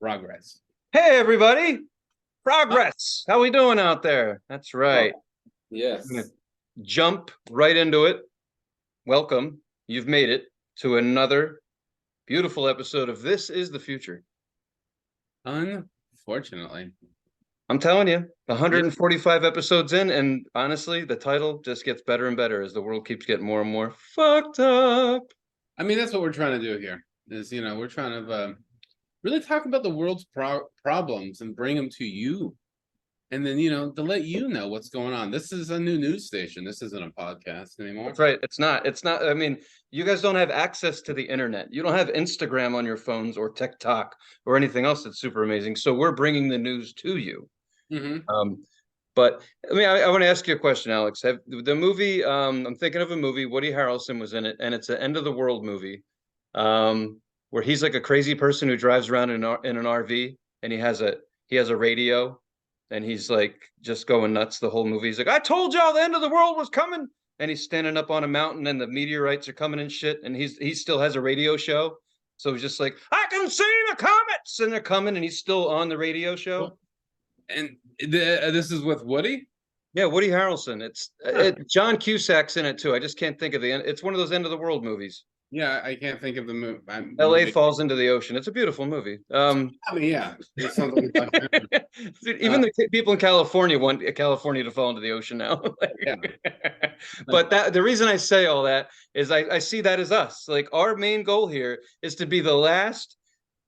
Progress. Hey, everybody. Progress. How we doing out there? That's right. Yes. I'm gonna jump right into it. Welcome. You've made it to another beautiful episode of This is the Future. Unfortunately. I'm telling you, 145 episodes in, and honestly, the title just gets better and better as the world keeps getting more and more fucked up. I mean, that's what we're trying to do here. We're trying to really talk about the world's problems and bring them to you. And then, to let you know what's going on. This is a new news station. This isn't a podcast anymore. That's right. It's not. It's not. I mean, you guys don't have access to the internet. You don't have Instagram on your phones or TikTok or anything else that's super amazing. So we're bringing the news to you. Mm-hmm. But I mean, I want to ask you a question, Alex. Have the movie? I'm thinking of a movie. Woody Harrelson was in it, and it's an end of the world movie, where he's like a crazy person who drives around in an RV, and he has a radio, and he's like just going nuts the whole movie. He's like, "I told y'all the end of the world was coming," and he's standing up on a mountain, and the meteorites are coming and shit, and he still has a radio show. So he's just like, "I can see the comets," and they're coming, and he's still on the radio show. And this is with Woody? Yeah, Woody Harrelson. It's John Cusack's in it too. I just can't think of the end. It's one of those end of the world movies. Yeah, I can't think of the movie. LA falls into the ocean. It's a beautiful movie. I mean, yeah. It sounds like Dude, even the people in California want California to fall into the ocean now. Yeah. But the reason I say all that is I see that as us. Like our main goal here is to be the last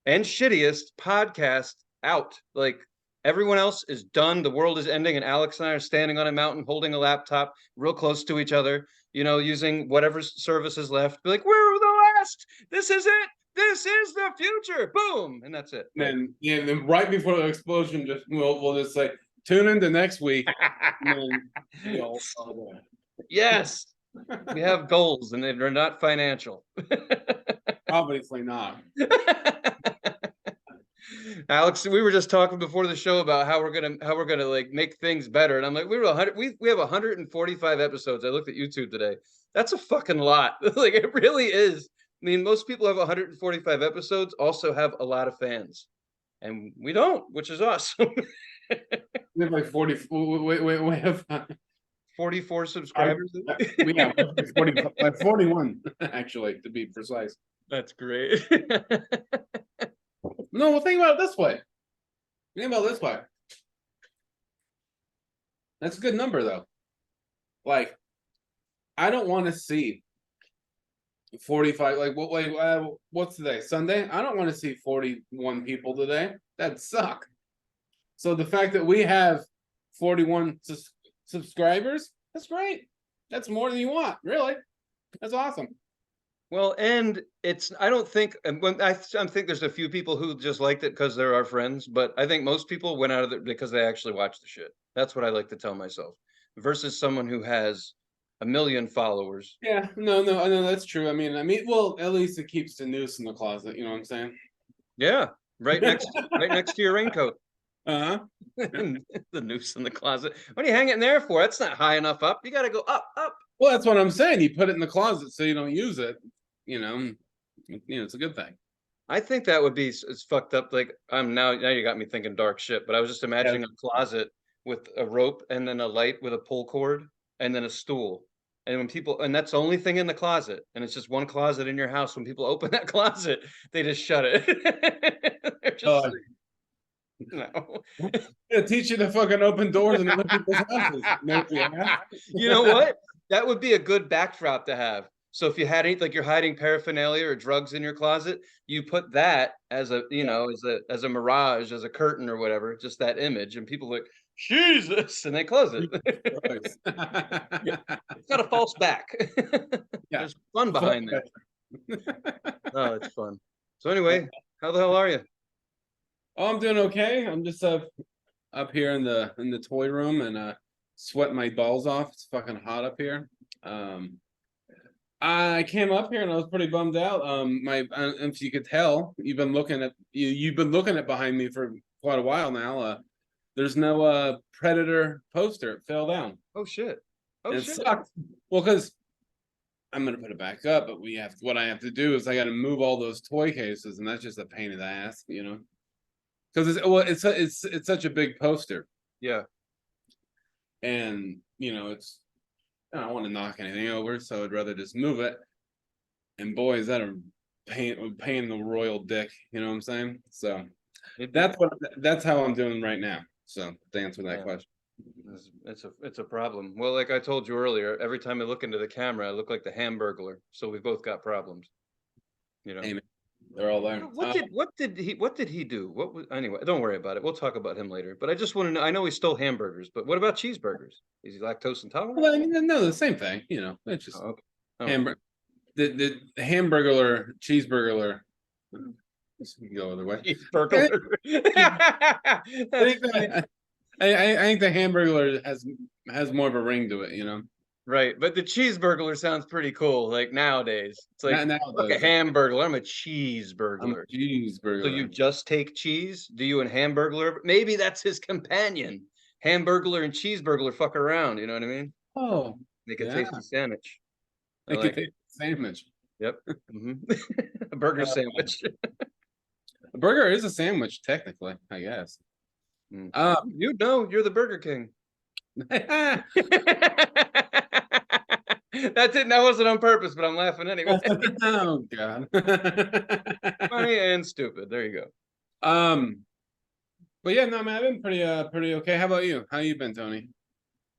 and shittiest podcast out. Like everyone else is done. The world is ending, and Alex and I are standing on a mountain holding a laptop real close to each other, using whatever service is left. Be like, we're the last. This is it. This is the future. Boom. And that's it. And then right before the explosion, we'll just say, tune into next week. Yes. We have goals, and they're not financial. Obviously not. Alex, we were just talking before the show about how we're gonna like make things better, and I'm like, we have 145 episodes. I looked at YouTube today. That's a fucking lot. Like it really is. I mean, most people have 145 episodes, also have a lot of fans, and we don't, which is awesome. We have like 40. We have 44 subscribers. We have 41 actually, to be precise. That's great. No, well, think about it this way. That's a good number, though. Like, I don't want to see 45. Like, what's today? Sunday? I don't want to see 41 people today. That'd suck. So the fact that we have 41 subscribers, that's great. That's more than you want, really. That's awesome. Well, and I don't think, I think there's a few people who just liked it because they're our friends, but I think most people went out of it because they actually watched the shit. That's what I like to tell myself, versus someone who has 1 million followers. Yeah, no, that's true. I mean, well, at least it keeps the noose in the closet. You know what I'm saying? Yeah, right next to your raincoat. Uh-huh. The noose in the closet. What are you hanging it in there for? That's not high enough up. You got to go up. Well, that's what I'm saying. You put it in the closet so you don't use it. It's a good thing. I think that would be it's fucked up. Like now you got me thinking dark shit. But I was just imagining a closet with a rope and then a light with a pull cord and then a stool. And that's the only thing in the closet, and it's just one closet in your house. When people open that closet, they just shut it. They're just no. It'll teach you to fucking open doors in other people's houses. You know what? That would be a good backdrop to have. So if you had like you're hiding paraphernalia or drugs in your closet, you put that as a as a mirage, as a curtain or whatever, just that image, and people are like, Jesus, and they close it. It's got a false back. Yeah. There's fun behind that. Oh, it's fun. So anyway, how the hell are you? Oh, I'm doing okay. I'm just up here in the toy room and sweating my balls off. It's fucking hot up here. I came up here and I was pretty bummed out. If you could tell, you've been looking at behind me for quite a while now. There's no Predator poster. It fell down. Oh shit! It sucked. Well, because I'm gonna put it back up, but what I have to do is I got to move all those toy cases, and that's just a pain in the ass, because it's such a big poster, Yeah. and I don't want to knock anything over, so I'd rather just move it. And boy, is that a pain in the royal dick, you know what I'm saying? So that's how I'm doing right now. So to answer that question. It's a problem. Well, like I told you earlier, every time I look into the camera, I look like the Hamburglar. So we both got problems. Amen. They're all there. What did he do? What was anyway? Don't worry about it. We'll talk about him later. But I just want to know. I know he stole hamburgers, but what about cheeseburgers? Is he lactose intolerant? Well, no, the same thing. It's just Oh, okay. Oh, hamburger. The hamburger cheeseburger. This can go other way. cheeseburger. I That's think funny. I think the hamburger has more of a ring to it. Right, but the cheeseburglar sounds pretty cool. Like nowadays, it's like Not fuck a nowadays. hamburger. I'm a I'm a cheeseburglar. So you cheeseburger. just take cheese? Do you and Hamburglar? Maybe that's his companion. Hamburglar and cheeseburglar fuck around. You know what I mean? Oh, Make a yeah. tasty sandwich. I They could like it. take a sandwich. Yep. A burger sandwich. A burger is a sandwich, technically, I guess. You know, you're the Burger King. Oh That wasn't on purpose, but I'm laughing anyway. God. Funny and stupid. There you go. But yeah, no, man, I've been pretty okay. How about you? How you been, Tony?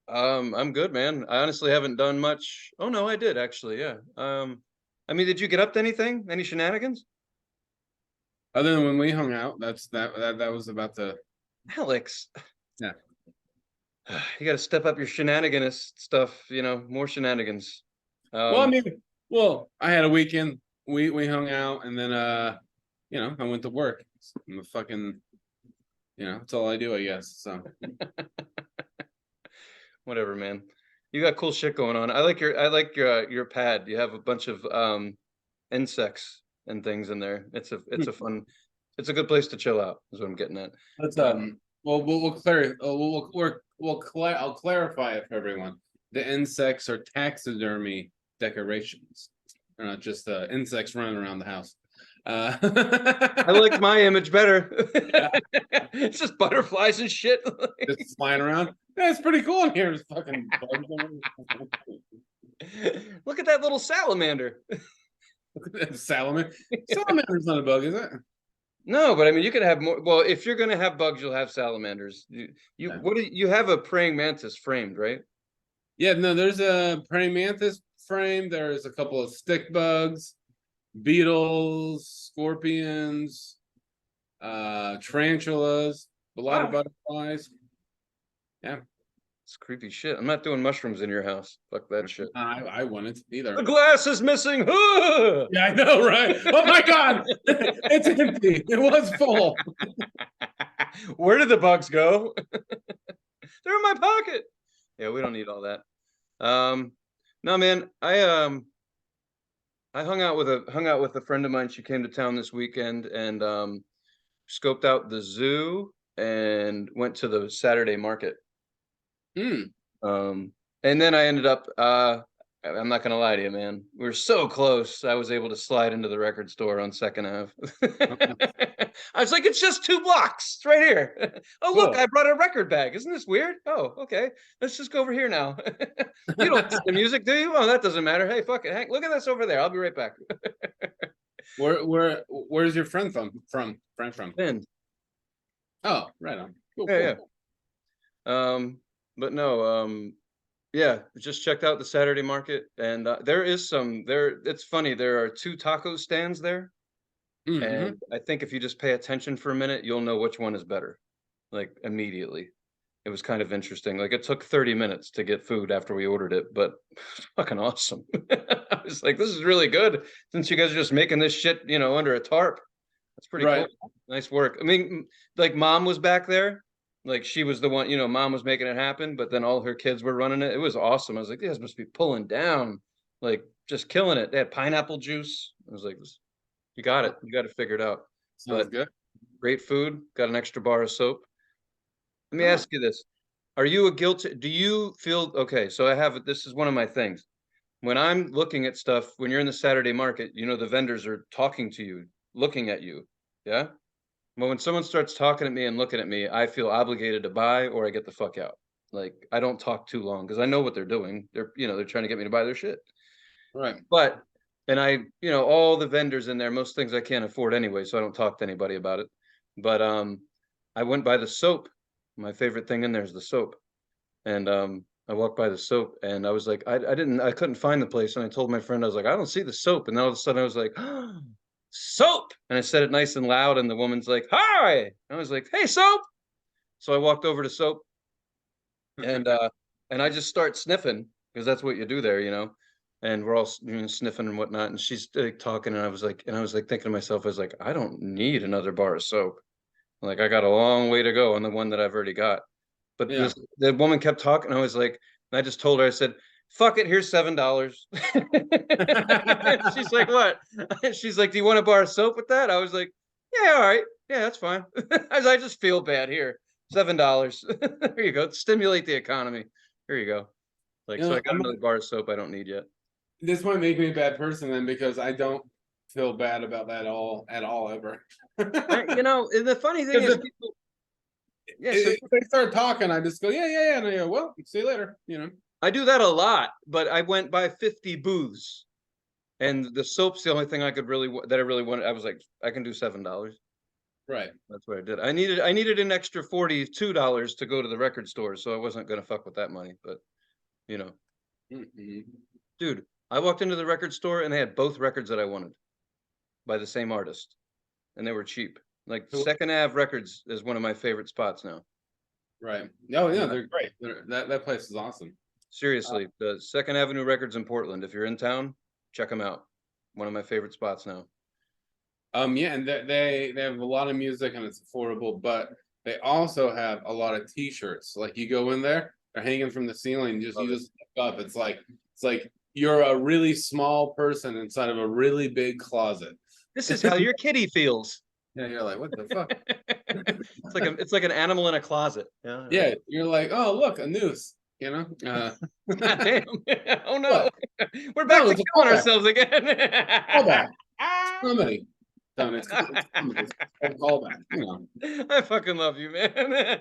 I'm good, man. I honestly haven't done much. Oh no, I did actually, yeah. I mean, did you get up to anything? Any shenanigans? Other than when we hung out, that was about the Alex, yeah. you got to step up your shenaniganous stuff, more shenanigans. Well, I mean, I had a weekend. We hung out, and then I went to work. I'm a fucking, that's all I do, I guess. So whatever, man. You got cool shit going on. I like your pad. You have a bunch of insects and things in there. It's a fun. It's a good place to chill out. Is what I'm getting at. let's well we'll clear I'll clarify it for everyone. The insects are taxidermy decorations. They're not just insects running around the house. I like my image better. It's just butterflies and shit. Just flying around. Yeah, it's pretty cool in here. It's fucking Look at that little salamander. Salamander's not a bug, is it? No, but I mean, you could have more. Well, if you're gonna have bugs, you'll have salamanders. You have a praying mantis framed, right? Yeah, no, there's a praying mantis frame. There's a couple of stick bugs, beetles, scorpions, tarantulas, a lot of butterflies. Yeah. It's creepy shit. I'm not doing mushrooms in your house. Fuck that shit. I wouldn't either. The glass is missing. Yeah, I know, right? Oh my god, it's empty. It was full. Where did the bugs go? They're in my pocket. Yeah, we don't need all that. No, man. I hung out with a friend of mine. She came to town this weekend and scoped out the zoo and went to the Saturday market. And then I ended up I'm not gonna lie to you, man. We were so close. I was able to slide into the record store on 2nd Ave. I was like, it's just 2 blocks. It's right here. Oh, look, I brought a record bag. Isn't this weird? Oh, okay. Let's just go over here now. You don't listen to music, do you? Oh, that doesn't matter. Hey, fuck it. Hank, look at this over there. I'll be right back. Where's your friend from? Bend. Oh, right on. Cool, Yeah, cool. yeah. But no, yeah, just checked out the Saturday market, and there is some there. It's funny. There are 2 taco stands there, and I think if you just pay attention for a minute, you'll know which one is better, like immediately. It was kind of interesting. Like it took 30 minutes to get food after we ordered it, but it's fucking awesome. I was like, this is really good since you guys are just making this shit, under a tarp. That's pretty cool. Nice work. I mean, like mom was back there. Like she was the one, mom was making it happen, but then all her kids were running it. It was awesome. I was like, these must be pulling down, like just killing it. They had pineapple juice. I was like, you got it. You got it figured out. Sounds good. Great food. Got an extra bar of soap. Let me ask you this. Are you do you feel, okay, so this is one of my things. When I'm looking at stuff, when you're in the Saturday market, the vendors are talking to you, looking at you. Yeah. Well, when someone starts talking at me and looking at me, I feel obligated to buy or I get the fuck out. Like I don't talk too long because I know what they're doing. They're trying to get me to buy their shit. Right. But and all the vendors in there, most things I can't afford anyway, so I don't talk to anybody about it. But I went by the soap. My favorite thing in there is the soap. And I walked by the soap and I was like, I couldn't find the place. And I told my friend, I was like, I don't see the soap. And then all of a sudden I was like, soap. And I said it nice and loud. And the woman's like, hi. And I was like, hey, soap. So I walked over to soap and I just start sniffing because that's what you do there, and we're all sniffing and whatnot. And she's talking, and I was like, thinking to myself, I was like, I don't need another bar of soap. Like I got a long way to go on the one that I've already got. But Yeah. the woman kept talking. I was like, I just told her, I said, fuck it, here's $7. She's like, what? She's like, do you want a bar of soap with that? I was like, yeah, all right. Yeah, that's fine. I just feel bad here. $7. There you go. Stimulate the economy. Here you go. Like, so I got another bar of soap I don't need yet. This might make me a bad person then because I don't feel bad about that at all ever. The funny thing is, people, yeah. So If they start talking, I just go, yeah, and I go, well, see you later. I do that a lot, but I went by 50 booths, and the soap's the only thing I really wanted. I was like, I can do $7. Right. That's what I did. I needed an extra $42 to go to the record store, so I wasn't gonna fuck with that money. But Mm-hmm. dude, I walked into the record store and they had both records that I wanted by the same artist, and they were cheap. Like Second Ave Records is one of my favorite spots now. Right. Oh yeah, they're great. That place is awesome. Seriously, the Second Avenue Records in Portland. If you're in town, check them out. One of my favorite spots now. Yeah, and they have a lot of music and it's affordable, but they also have a lot of T-shirts. Like you go in there, they're hanging from the ceiling. You just look up. It's like you're a really small person inside of a really big closet. This is how your kitty feels. Yeah, you're like, what the fuck? It's like an animal in a closet. Yeah, you're like, oh look, a noose. God damn. Oh no. What? We're back to killing ourselves again. Callback. Comedy. It's a callback. I fucking love you, man.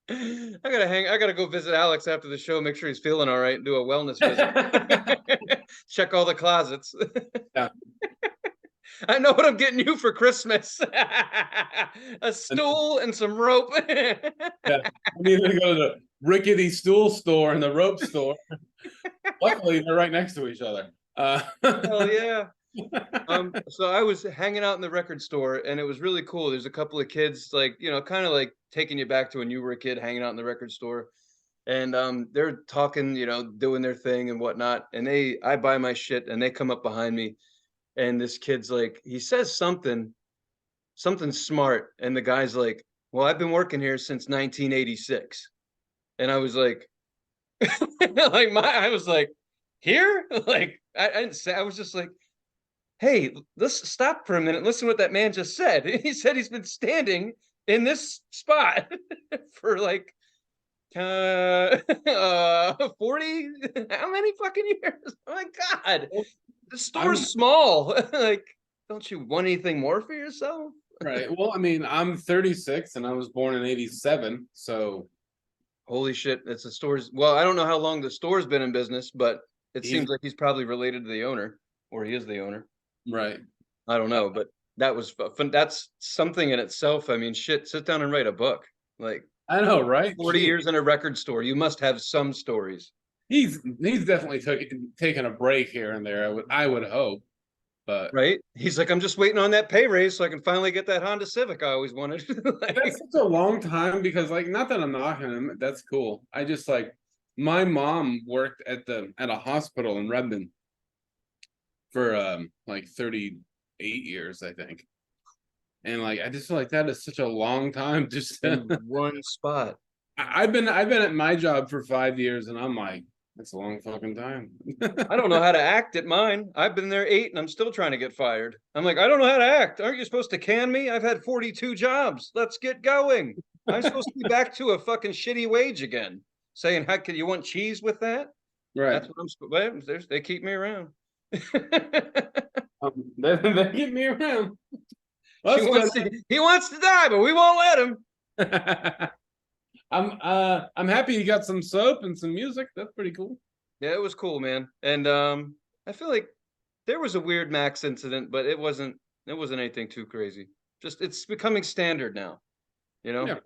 I gotta go visit Alex after the show, make sure he's feeling all right, and do a wellness visit. Check all the closets. Yeah. I know what I'm getting you for Christmas. A stool and some rope. Yeah. I'm either gonna go to the rickety stool store and the rope store. Luckily, they're right next to each other. Hell yeah. So I was hanging out in the record store and it was really cool. There's a couple of kids like, kind of like taking you back to when you were a kid hanging out in the record store. And they're talking, doing their thing and whatnot. And I buy my shit and they come up behind me. And this kid's like, he says something smart. And the guy's like, well, I've been working here since 1986. And I was like, I was like, here? Like, I didn't say, I was just like, hey, let's stop for a minute. Listen to what that man just said. He said he's been standing in this spot for like 40, how many fucking years? Oh my God. The store's small. Like, don't you want anything more for yourself? Right. Well, I mean, I'm 36 and I was born in 87. So holy shit. It's the store's. Well, I don't know how long the store's been in business, but it seems like he's probably related to the owner, or he is the owner. Right. I don't know, but that was fun. That's something in itself. I mean, shit, sit down and write a book. Like, I know, right? 40 years in a record store. You must have some stories. He's definitely taking a break here and there. I would hope, but right. He's like, I'm just waiting on that pay raise so I can finally get that Honda Civic I always wanted. That's such a long time because, like, not that I'm knocking him. That's cool. I just like my mom worked at a hospital in Redmond for like 38 years, I think. And like I just feel like that is such a long time just in one spot. I've been at my job for 5 years and I'm like, that's a long fucking time. I don't know how to act at mine. I've been there 8 and I'm still trying to get fired. I'm like, I don't know how to act. Aren't you supposed to can me? I've had 42 jobs. Let's get going. I'm supposed to be back to a fucking shitty wage again. Saying, how can you want cheese with that? Right. That's what I'm supposed. They keep me around. They keep me around. Let's go. He wants to die, but we won't let him. I'm happy you got some soap and some music. That's pretty cool. Yeah, it was cool, man. And I feel like there was a weird Max incident, but it wasn't anything too crazy. Just it's becoming standard now, you know? Yeah.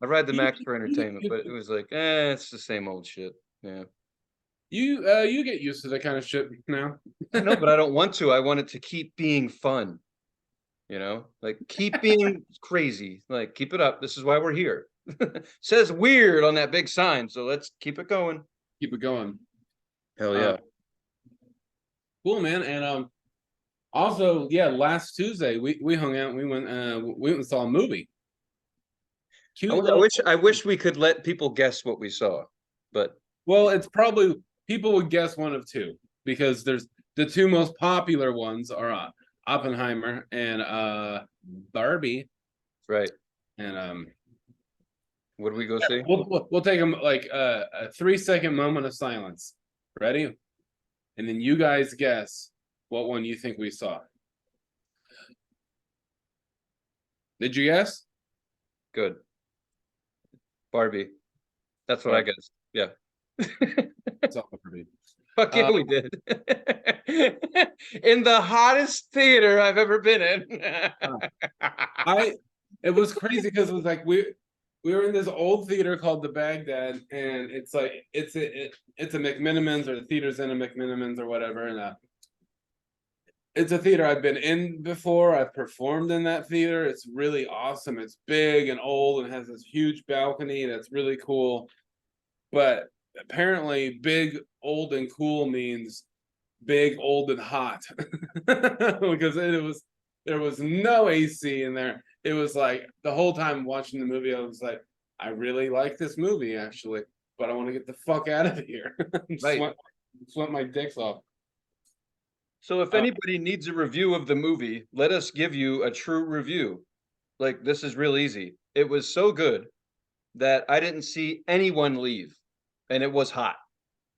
I ride the You, Max for entertainment, but it was like, it's the same old shit. Yeah. you get used to that kind of shit now. I know, but I don't want to. I want it to keep being fun. You know, like keep being crazy. Like keep it up. This is why we're here. Says weird on that big sign, so let's keep it going. Keep it going. Hell yeah. Cool, man. And also, yeah, last Tuesday we hung out. We went and saw a movie. I wish we could let people guess what we saw, but well, it's probably people would guess one of two because there's the two most popular ones are Oppenheimer and Barbie. right. And what do we go see? we'll take them like a 3-second moment of silence. Ready? And then you guys guess what one you think we saw. Did you guess? Good. Barbie. That's what I guessed. Yeah. It's all Barbie. Fuck yeah, we did. In the hottest theater I've ever been in. It was crazy because it was like we were in this old theater called the Baghdad, and it's like it's a McMinimans, or the theater's in a McMinimans or whatever, and it's a theater I've been in before. I've performed in that theater. It's really awesome. It's big and old and has this huge balcony that's really cool. But apparently big, old, and cool means big, old, and hot. Because there was no AC in there. It was like the whole time watching the movie, I was like, I really like this movie actually, but I want to get the fuck out of here. Right. Sweat my dicks off. So if anybody needs a review of the movie, let us give you a true review. Like this is real easy. It was so good that I didn't see anyone leave, and it was hot.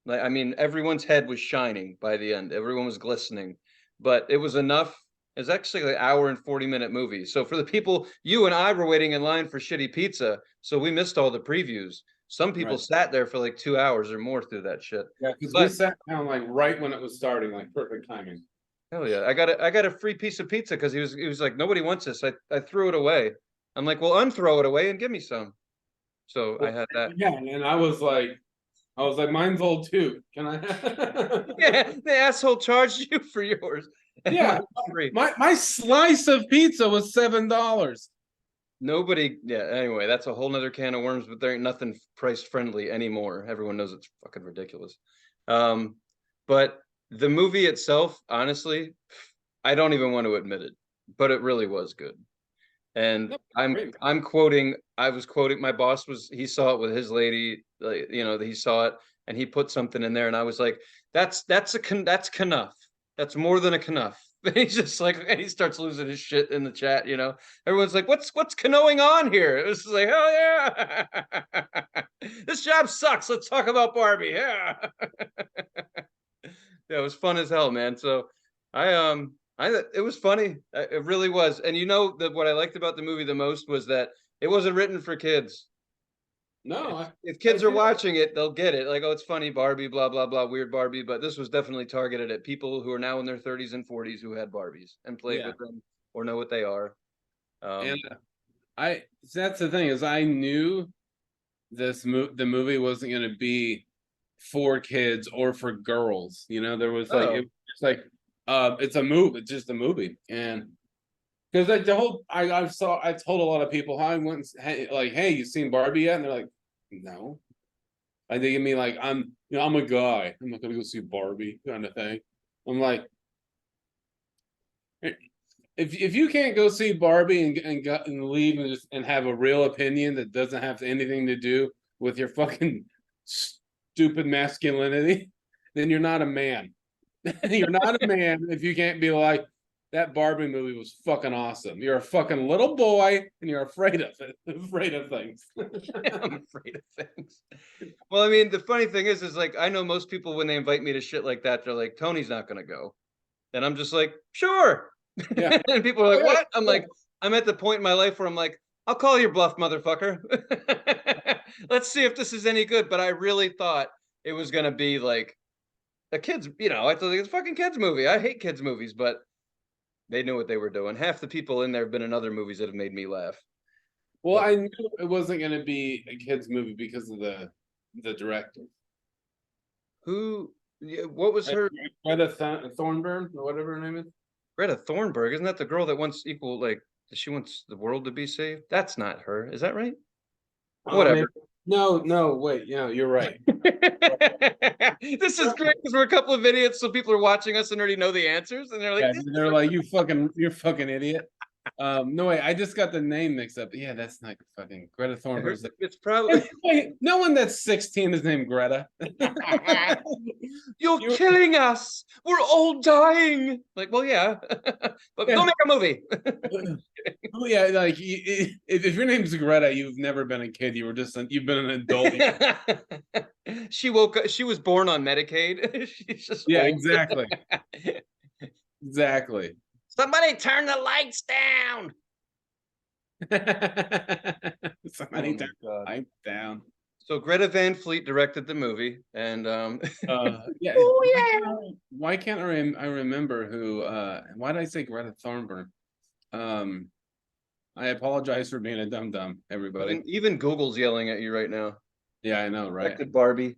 Like I mean, everyone's head was shining by the end. Everyone was glistening, but it was enough. It's actually like an hour and 40-minute movie. So for the people, you and I were waiting in line for shitty pizza, so we missed all the previews. Some people sat there for like 2 hours or more through that shit. Yeah, because we sat down like right when it was starting, like perfect timing. Hell yeah. I got a free piece of pizza because he was like, nobody wants this. I threw it away. I'm like, well, unthrow it away and give me some. So I had that. Yeah, and I was like, mine's old too. Can I? Yeah, the asshole charged you for yours. Yeah, my slice of pizza was $7. Nobody, yeah, anyway, that's a whole nother can of worms, but there ain't nothing price friendly anymore. Everyone knows it's fucking ridiculous. But the movie itself, honestly, I don't even want to admit it, but it really was good. And I'm quoting, I was quoting, my boss he saw it with his lady, like, you know, he saw it and he put something in there and I was like, that's enough. That's more than a knuff. And he's just like, and he starts losing his shit in the chat, you know. Everyone's like, what's going on here? It was like, hell yeah. This job sucks. Let's talk about Barbie. Yeah. Yeah, it was fun as hell, man. So it was funny. It really was. And you know that what I liked about the movie the most was that it wasn't written for kids. No, if kids are watching it, they'll get it. Like, oh, it's funny, Barbie, blah blah blah, weird Barbie. But this was definitely targeted at people who are now in their 30s and 40s who had Barbies and played with them or know what they are. And that's the thing is I knew the movie wasn't going to be for kids or for girls. You know, there was like it's like it's a movie. It's just a movie, and because like the whole I told a lot of people how I went like, hey, you seen Barbie yet? And they're like, no. And they give me like, I'm a guy. I'm not gonna go see Barbie kind of thing. I'm like, if you can't go see Barbie and leave and have a real opinion that doesn't have anything to do with your fucking stupid masculinity, then you're not a man. You're not a man if you can't be like, that Barbie movie was fucking awesome. You're a fucking little boy and you're afraid of it. Afraid of things. I'm afraid of things. Well, I mean, the funny thing is like, I know most people when they invite me to shit like that, they're like, Tony's not going to go. And I'm just like, sure. Yeah. And people are like, what? I'm like, I'm at the point in my life where I'm like, I'll call your bluff, motherfucker. Let's see if this is any good. But I really thought it was gonna be like a kids, I thought it was a fucking kids movie. I hate kids movies, but they knew what they were doing. Half the people in there have been in other movies that have made me laugh. Well, But I knew it wasn't going to be a kids movie because of the director. who? Yeah, what was her? Greta Thornburg or whatever her name is. Greta Thornburg, isn't that the girl that wants equal, like, she wants the world to be saved? That's not her. Is that right? Maybe. Whatever. No, wait. You're right. This is great because we're a couple of idiots, so people are watching us and already know the answers, and they're like, Yeah, they're like, you're fucking idiot. No way, I just got the name mixed up. Yeah, that's not fucking Greta Thornburg. it's probably No one that's 16 is named Greta. you're killing us. We're all dying. Like, well, yeah, but Yeah. go make a movie. Yeah, like if your name's Greta, you've never been a kid. You've been an adult. She woke up. She was born on Medicaid. She's just Yeah, old. exactly. Exactly. Somebody turn the lights down. Somebody Oh turn the light down. So Greta Van Fleet directed the movie, and Yeah. oh yeah. Why can't I remember who? Why did I say Greta Thornburg? I apologize for being a dum-dum, everybody. Even Google's yelling at you right now. Yeah, I know, right? Directed Barbie.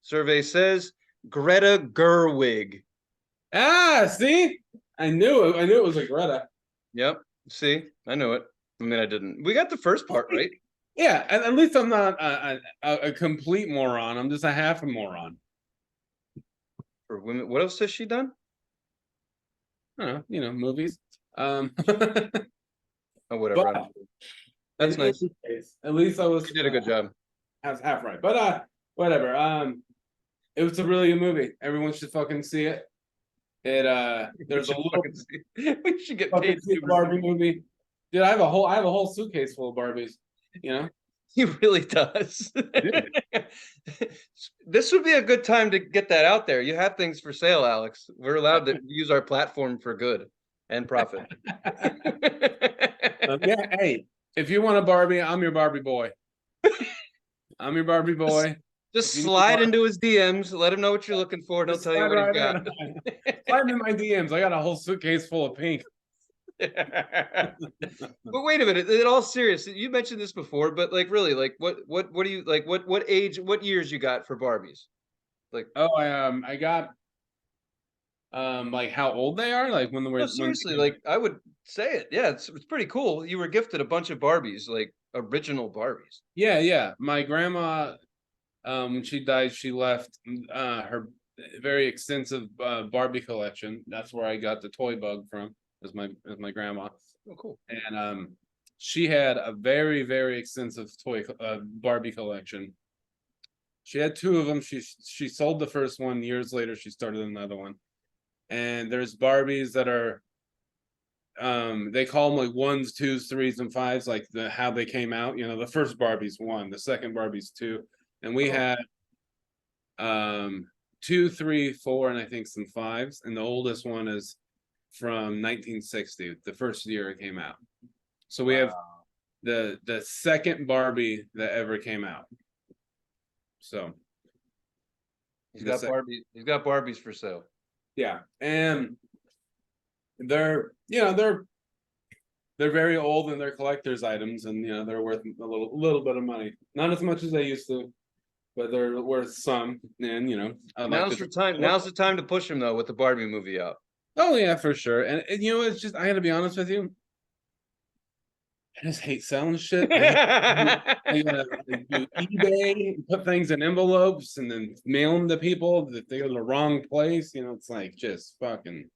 Survey says Greta Gerwig. Ah, see, I knew it was a Greta. Yep. See, I knew it. I mean, I didn't. We got the first part right. Yeah, at least I'm not a complete moron. I'm just a half a moron. For women, what else has she done? I don't know, movies. Oh, whatever. But That's nice. At least I was. You did a good job. I was half right, but whatever. It was a really good movie. Everyone should fucking see it. There's a little. We should get paid to Barbie movie. Dude, I have a whole suitcase full of Barbies. You know, he really does. This would be a good time to get that out there. You have things for sale, Alex. We're allowed to use our platform for good and profit. Yeah, hey, if you want a Barbie, I'm your Barbie boy. I'm your Barbie boy. Just slide into his DMs, let him know what you're looking for, and he'll tell you what he's got. Slide in my DMs. I got a whole suitcase full of pink. But wait a minute, in all seriousness, you mentioned this before, but like really, like what do you like? What age, what years you got for Barbies? Like, oh, I got like how old they are, like when they were. no, seriously, like I would say it. Yeah, it's pretty cool. You were gifted a bunch of Barbies, like original Barbies. Yeah. My grandma, when she died, she left her very extensive Barbie collection. That's where I got the toy bug from. As my grandma. Oh, cool. And she had a very, very extensive toy Barbie collection. She had two of them. She sold the first one. Years later, she started another one. And there's Barbies that are they call them like ones, twos, threes, and fives, like how they came out. You know, the first Barbie's one, the second Barbie's two, and we had 2, 3, 4, and I think some fives. And the oldest one is from 1960, the first year it came out. So we have the second Barbie that ever came out. So he's got Barbies for sale. Yeah, and they're very old and they're collector's items, and they're worth a little bit of money. Not as much as they used to, but they're worth some. And now's the time to push him though with the Barbie movie out. Oh yeah, for sure. And it's just, I gotta be honest with you. I just hate selling shit. I gotta do eBay, put things in envelopes, and then mail them to people that they go to the wrong place. It's like just fucking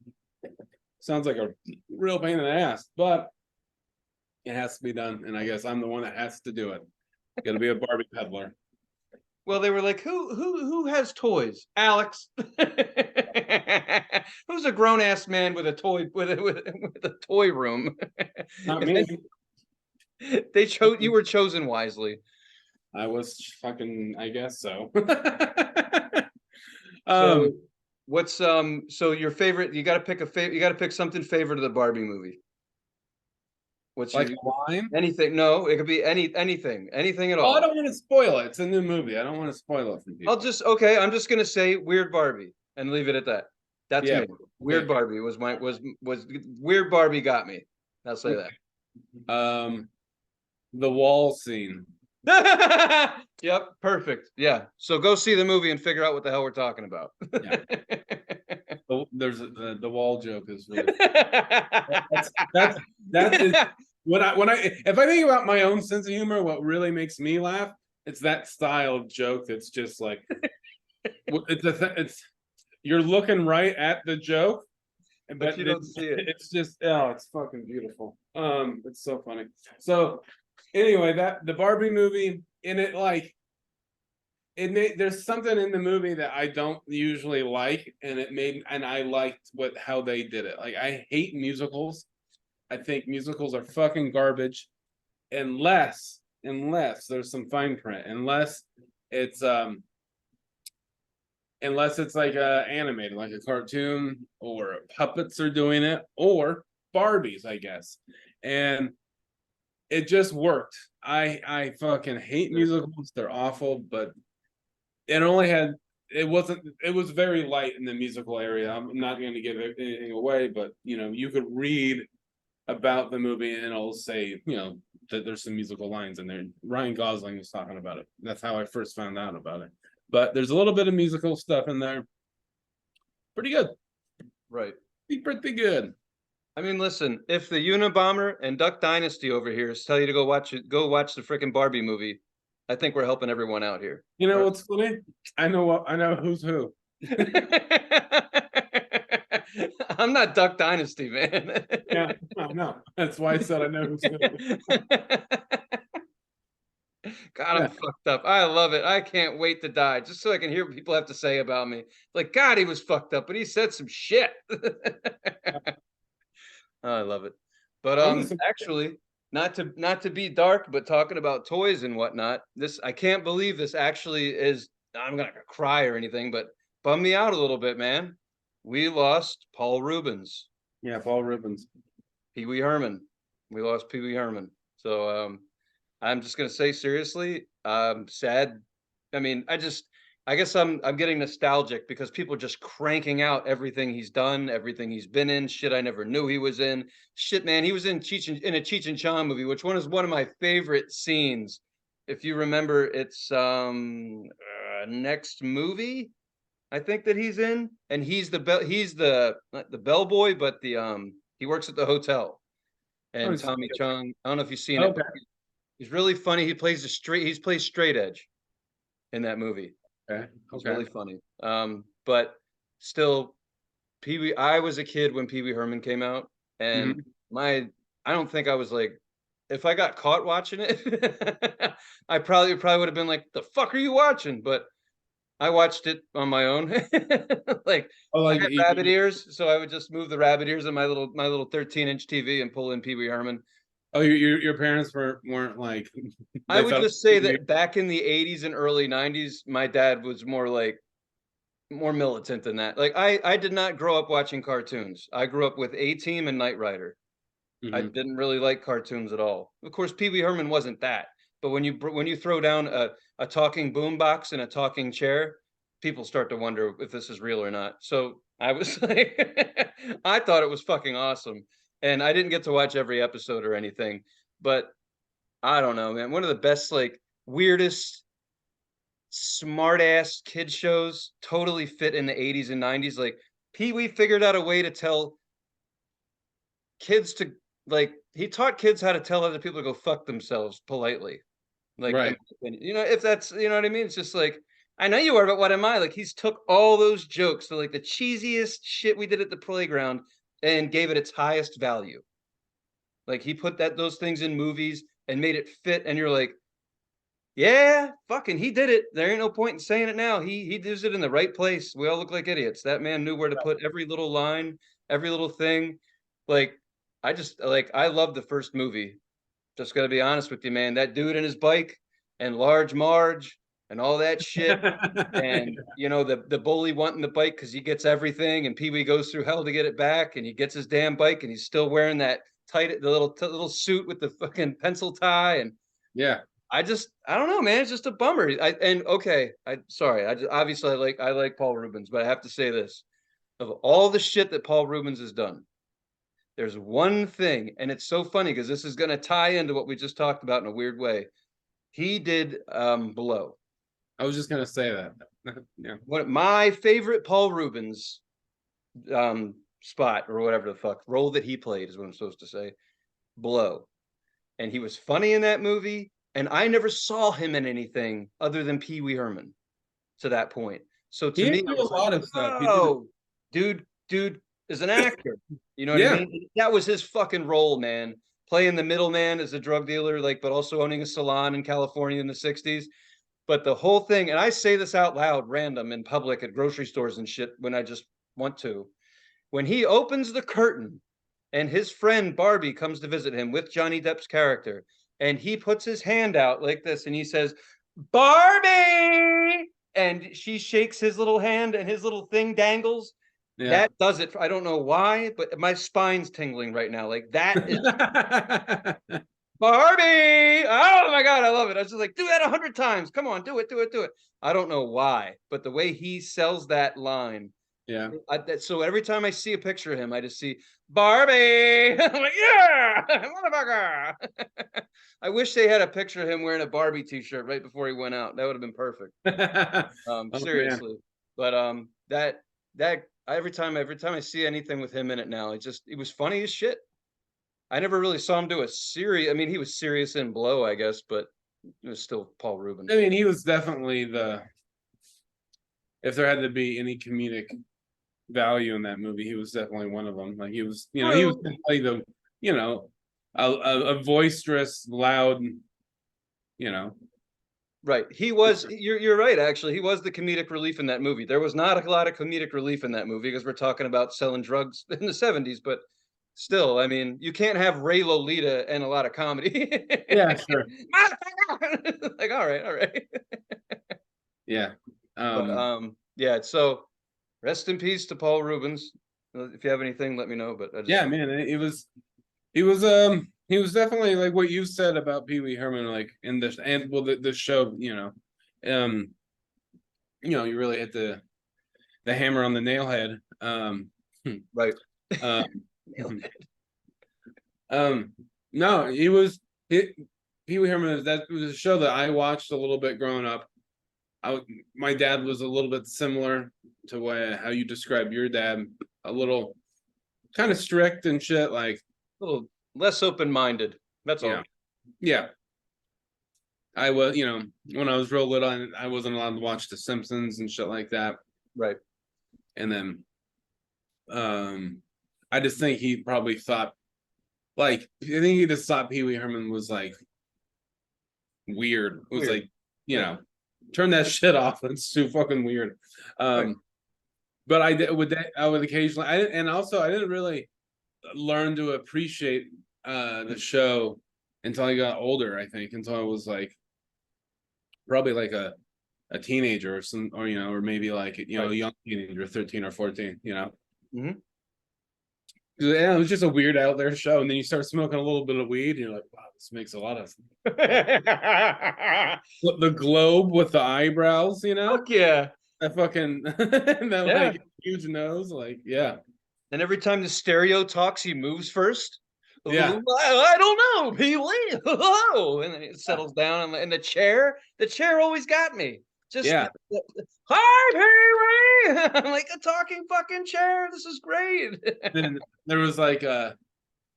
sounds like a real pain in the ass, but it has to be done. And I guess I'm the one that has to do it. Got to be a Barbie peddler. Well, they were like, who has toys? Alex. Who's a grown ass man with a toy with a toy room? Not me. You were chosen wisely. I was fucking, I guess so. So what's so your favorite? You got to pick something favorite of the Barbie movie. What's Like your a line? anything? No, it could be anything at Oh, I all. don't want to spoil it. It's a new movie. I don't want to spoil it for I'll people. just okay. I'm just gonna say Weird Barbie and leave it at that. That's Yeah. me. Weird Pick. Barbie was Weird Barbie got me. I'll say that. The wall scene. Yep, perfect. Yeah. So go see the movie and figure out what the hell we're talking about. Yeah. There's the wall joke is really that's is when I if I think about my own sense of humor, what really makes me laugh, it's that style of joke that's just like it's you're looking right at the joke, But you don't see it. it's just it's fucking beautiful. It's so funny. So anyway, that the Barbie movie in it like there's something in the movie that I don't usually like, and I liked how they did it. Like I hate musicals. I think musicals are fucking garbage, unless there's some fine print, it's um unless it's like animated, like a cartoon, or puppets are doing it, or Barbies, I guess. And it just worked. I fucking hate musicals. They're awful, but it was very light in the musical area. I'm not going to give anything away, but you could read about the movie and it'll say that there's some musical lines in there. Ryan Gosling was talking about it. That's how I first found out about it. But there's a little bit of musical stuff in there. Pretty good. Right. Pretty good. I mean, listen, if the Unabomber and Duck Dynasty over here tell you to go watch the freaking Barbie movie, I think we're helping everyone out here. You know what's funny? I know who's who. I'm not Duck Dynasty, man. Yeah, no. That's why I said I know who's who. God, I'm fucked up. I love it. I can't wait to die just so I can hear what people have to say about me. Like, God, he was fucked up, but he said some shit. Oh, I love it. But actually, not to be dark, but talking about toys and whatnot, I can't believe this actually is. I'm gonna cry or anything, but bum me out a little bit, man. We lost Paul Rubens. Yeah, Paul Rubens. Pee Wee Herman. We lost Pee Wee Herman. So I'm just gonna say seriously, sad. I mean, I guess I'm getting nostalgic because people are just cranking out everything he's done, everything he's been in, shit I never knew he was in. Shit, man, he was in a Cheech and Chong movie, which one is one of my favorite scenes. If you remember, it's next movie I think that he's in, and he's the not the bellboy, but he works at the hotel. And Tommy Chung, I don't know if you've seen it, but he's really funny. He plays straight edge in that movie. Okay. It's really funny. But still, Pee Wee. I was a kid when Pee Wee Herman came out, and I don't think I was like, if I got caught watching it, I probably would have been like, "The fuck are you watching?" But I watched it on my own. Like, I had rabbit ears, so I would just move the rabbit ears on my little 13-inch TV and pull in Pee Wee Herman. Oh, your parents weren't like. I would just say that back in the 80s and early 90s, my dad was more militant than that. Like I did not grow up watching cartoons. I grew up with A-Team and Knight Rider. I didn't really like cartoons at all. Of course, Pee Wee Herman wasn't that. But when you throw down a talking boombox and a talking chair, people start to wonder if this is real or not. So I was like, I thought it was fucking awesome. And I didn't get to watch every episode or anything, but I don't know, man. One of the best, like, weirdest, smart ass kid shows, totally fit in the 80s and 90s. Like, Pee Wee figured out a way to tell kids to, like, he taught kids how to tell other people to go fuck themselves politely. Like, right. If that's, you know what I mean? It's just like, I know you are, but what am I? Like, he's took all those jokes to like the cheesiest shit we did at the playground and gave it its highest value. Like, he put those things in movies and made it fit, and you're like, yeah, fucking, he did it. There ain't no point in saying it now. He does it in the right place. We all look like idiots. That man knew where to put every little line, every little thing. Like, I love the first movie. Just gotta be honest with you, man. That dude and his bike and Large Marge and all that shit. And the bully wanting the bike because he gets everything, and Pee Wee goes through hell to get it back, and he gets his damn bike, and he's still wearing that tight, the little suit with the fucking pencil tie, and Yeah. I don't know, man. It's just a bummer. Sorry. Obviously I like Paul Rubens, but I have to say this: of all the shit that Paul Rubens has done, there's one thing, and it's so funny because this is going to tie into what we just talked about in a weird way. He did Below. I was just gonna say that. Yeah. One of my favorite Paul Rubens spot, or whatever the fuck role that he played, is what I'm supposed to say. Below. And he was funny in that movie. And I never saw him in anything other than Pee Wee Herman to that point. So He to me, didn't I do a was like, lot of stuff. He did. oh, dude is an actor. You know what I Yeah. mean? That was his fucking role, man. Playing the middleman as a drug dealer, like, but also owning a salon in California in the 60s. But the whole thing, and I say this out loud, random in public at grocery stores and shit when I just want to. When he opens the curtain and his friend Barbie comes to visit him with Johnny Depp's character, and he puts his hand out like this and he says, Barbie! And she shakes his little hand and his little thing dangles. Yeah. That does it. I don't know why, but my spine's tingling right now. Like, that is Barbie. Oh my God, I love it. I was just like, do that 100 times. Come on, do it, do it, do it. I don't know why, but the way he sells that line. Yeah. So every time I see a picture of him, I just see Barbie. I'm like, yeah, motherfucker. I wish they had a picture of him wearing a Barbie t-shirt right before he went out. That would have been perfect. Oh, man. Seriously. But that every time I see anything with him in it now, it was funny as shit. I never really saw him do a serious. I mean, he was serious in Blow, I guess, but it was still Paul Rubens. I mean, he was definitely if there had to be any comedic value in that movie, he was definitely one of them. Like he was, he was definitely a boisterous, loud, Right. He was, you're right, actually. He was the comedic relief in that movie. There was not a lot of comedic relief in that movie because we're talking about selling drugs in the 70s, but still, I mean, you can't have Ray Lolita and a lot of comedy. Yeah, sure. Like, all right. Yeah. But yeah, so rest in peace to Paul Rubens. If you have anything, let me know. But yeah, man, he was definitely like what you said about Pee Wee Herman, like in this, and well, the show, you really hit the hammer on the nail head. Right. No, Pee Wee Herman. That was a show that I watched a little bit growing up. My dad was a little bit similar to how you described your dad, a little kind of strict and shit, like a little less open-minded. That's all. Yeah. I was, when I was real little, I wasn't allowed to watch The Simpsons and shit like that. Right. And then, I just think he probably thought, like, I think he just thought Pee Wee Herman was like weird. It was like, turn that shit off. It's too fucking weird. Right. But I would occasionally, I didn't really learn to appreciate the show until I got older. I think until I was like probably like a teenager or maybe like a young teenager, 13 or 14. Mm-hmm. Yeah, it was just a weird out there show, and then you start smoking a little bit of weed, and you're like, wow, this makes a lot of sense. The globe with the eyebrows, Fuck yeah. that fucking that like huge nose, like And every time the stereo talks, he moves first. Yeah. I don't know, Pee Wee. And then it settles down, and the chair always got me. Just hi, Pee Wee. I'm like, a talking fucking chair. This is great. Then there was like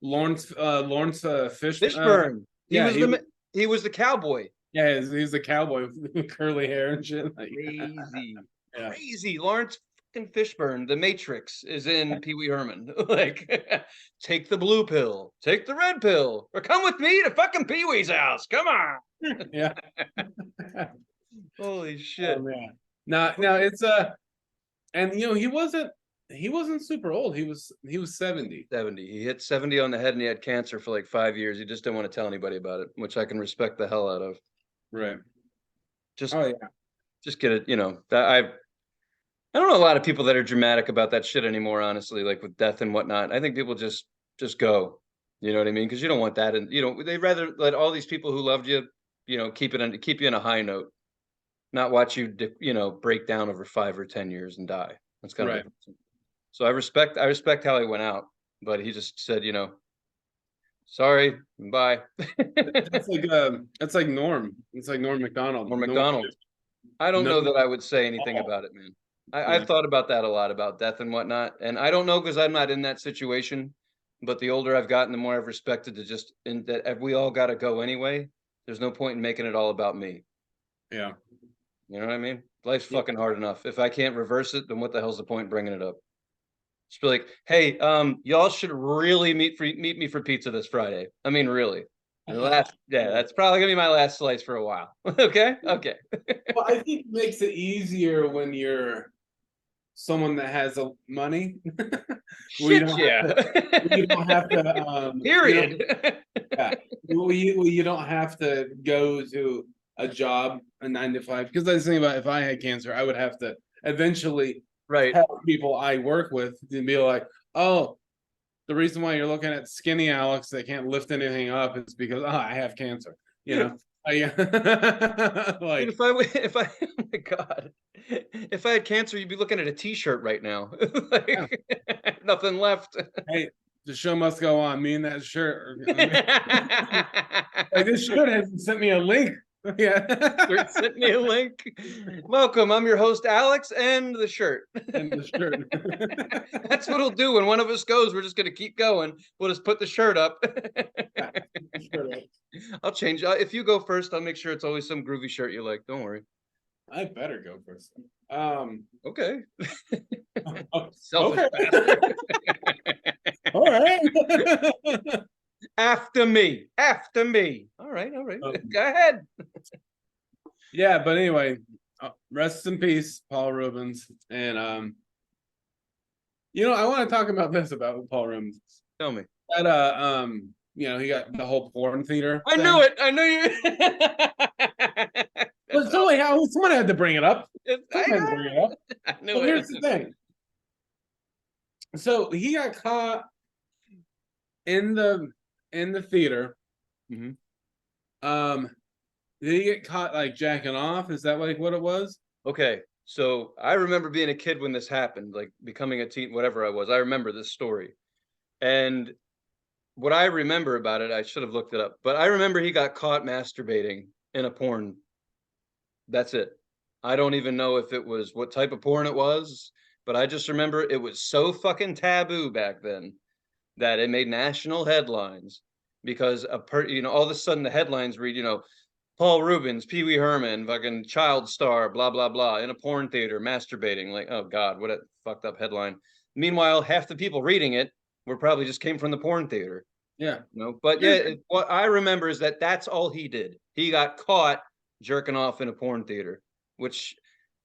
Lawrence Fishburne. He was the cowboy. Yeah, he's the cowboy with curly hair and shit. Like, Crazy. Lawrence fucking Fishburne, the Matrix, is in Pee Wee Herman. Like, take the blue pill, take the red pill, or come with me to fucking Pee Wee's house. Come on. Yeah. Holy shit. Oh, man. Now it's and he wasn't super old. He was 70. 70. He hit 70 on the head and he had cancer for like 5 years. He just didn't want to tell anybody about it, which I can respect the hell out of. Right. Just get it, I don't know a lot of people that are dramatic about that shit anymore, honestly, like with death and whatnot. I think people just go. You know what I mean? Because you don't want that, and they'd rather let all these people who loved you, keep you in a high note, not watch you, break down over 5 or 10 years and die. That's kind of Right. depressing. So I respect how he went out, but he just said, sorry, bye. That's like Norm. It's like Norm Macdonald. Or No one, McDonald. I don't no know one that I would say at anything all. about it, man. I've Yeah. thought about that a lot, about death and whatnot, and I don't know because I'm not in that situation. But the older I've gotten, the more I've respected that if we all got to go anyway. There's no point in making it all about me. Yeah. You know what I mean? Life's Yeah. fucking hard enough. If I can't reverse it, then what the hell's the point in bringing it up? Just be like, hey, y'all should really meet me for pizza this Friday. I mean, really. Yeah, that's probably gonna be my last slice for a while. Okay. Well, I think it makes it easier when you're someone that has money. Where you Shit, don't have yeah. to, you don't have to, Period. yeah. You don't have to go to a job, a 9 to 5. Because I was thinking about if I had cancer, I would have to eventually Right. tell people I work with to be like, oh, the reason why you're looking at skinny Alex that can't lift anything up is because I have cancer. You know, Dude, like oh my God, if I had cancer, you'd be looking at a T-shirt right now. yeah, Like, nothing left. hey, the show must go on. Me and that shirt. Like this shirt hasn't sent me a link. Yeah. Send me a link. Welcome, I'm your host, Alex, and the shirt. And the shirt. That's what it'll do when one of us goes. We're just gonna keep going. We'll just put the shirt up. Yeah, the shirt. I'll change. If you go first, I'll make sure it's always some groovy shirt you like. Don't worry. I better go first. Okay. Selfish Okay. bastard. All right. After me. After me. All right. Go ahead. Yeah, but anyway, rest in peace, Paul Rubens. And I want to talk about this about Paul Rubens. Tell me. That he got the whole porn theater I thing. knew it. I knew you. But someone had to bring it up. Someone had to bring it up. I knew Well, it. here's the thing. So he got caught in the theater. Mhm. Did he get caught like jacking off? Is that like what it was? Okay. So I remember being a kid when this happened, like becoming a teen, whatever I was. I remember this story. And what I remember about it, I should have looked it up, but I remember he got caught masturbating in a porn. That's it. I don't even know if it was what type of porn it was, but I just remember it was so fucking taboo back then that it made national headlines because all of a sudden the headlines read, Paul Rubens, Pee Wee Herman, fucking child star, blah blah blah, in a porn theater masturbating. Like, oh God, what a fucked up headline. Meanwhile, half the people reading it were probably just came from the porn theater. Yeah. But yeah, what I remember is that's all he did. He got caught jerking off in a porn theater, which,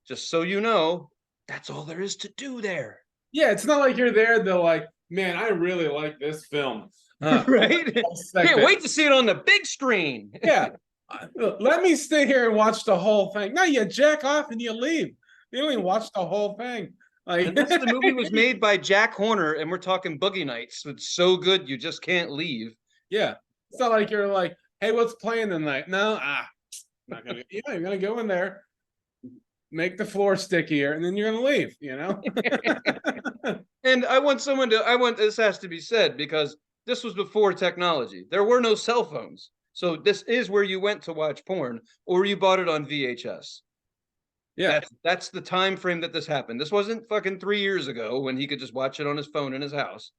just so you know, that's all there is to do there. Yeah, it's not like you're there. They're like, man, I really like this film. Right? Can't wait to see it on the big screen. Yeah. Let me stay here and watch the whole thing. No, you jack off and you leave. You don't even watch the whole thing. Like, and the movie was made by Jack Horner, and we're talking Boogie Nights. It's so good you just can't leave. Yeah, it's not like you're like, hey, what's playing tonight? No, not gonna. Yeah, you're gonna go in there, make the floor stickier, and then you're gonna leave. And I want this has to be said because this was before technology. There were no cell phones. So this is where you went to watch porn, or you bought it on VHS. Yeah, that's the time frame that this happened. This wasn't fucking 3 years ago when he could just watch it on his phone in his house.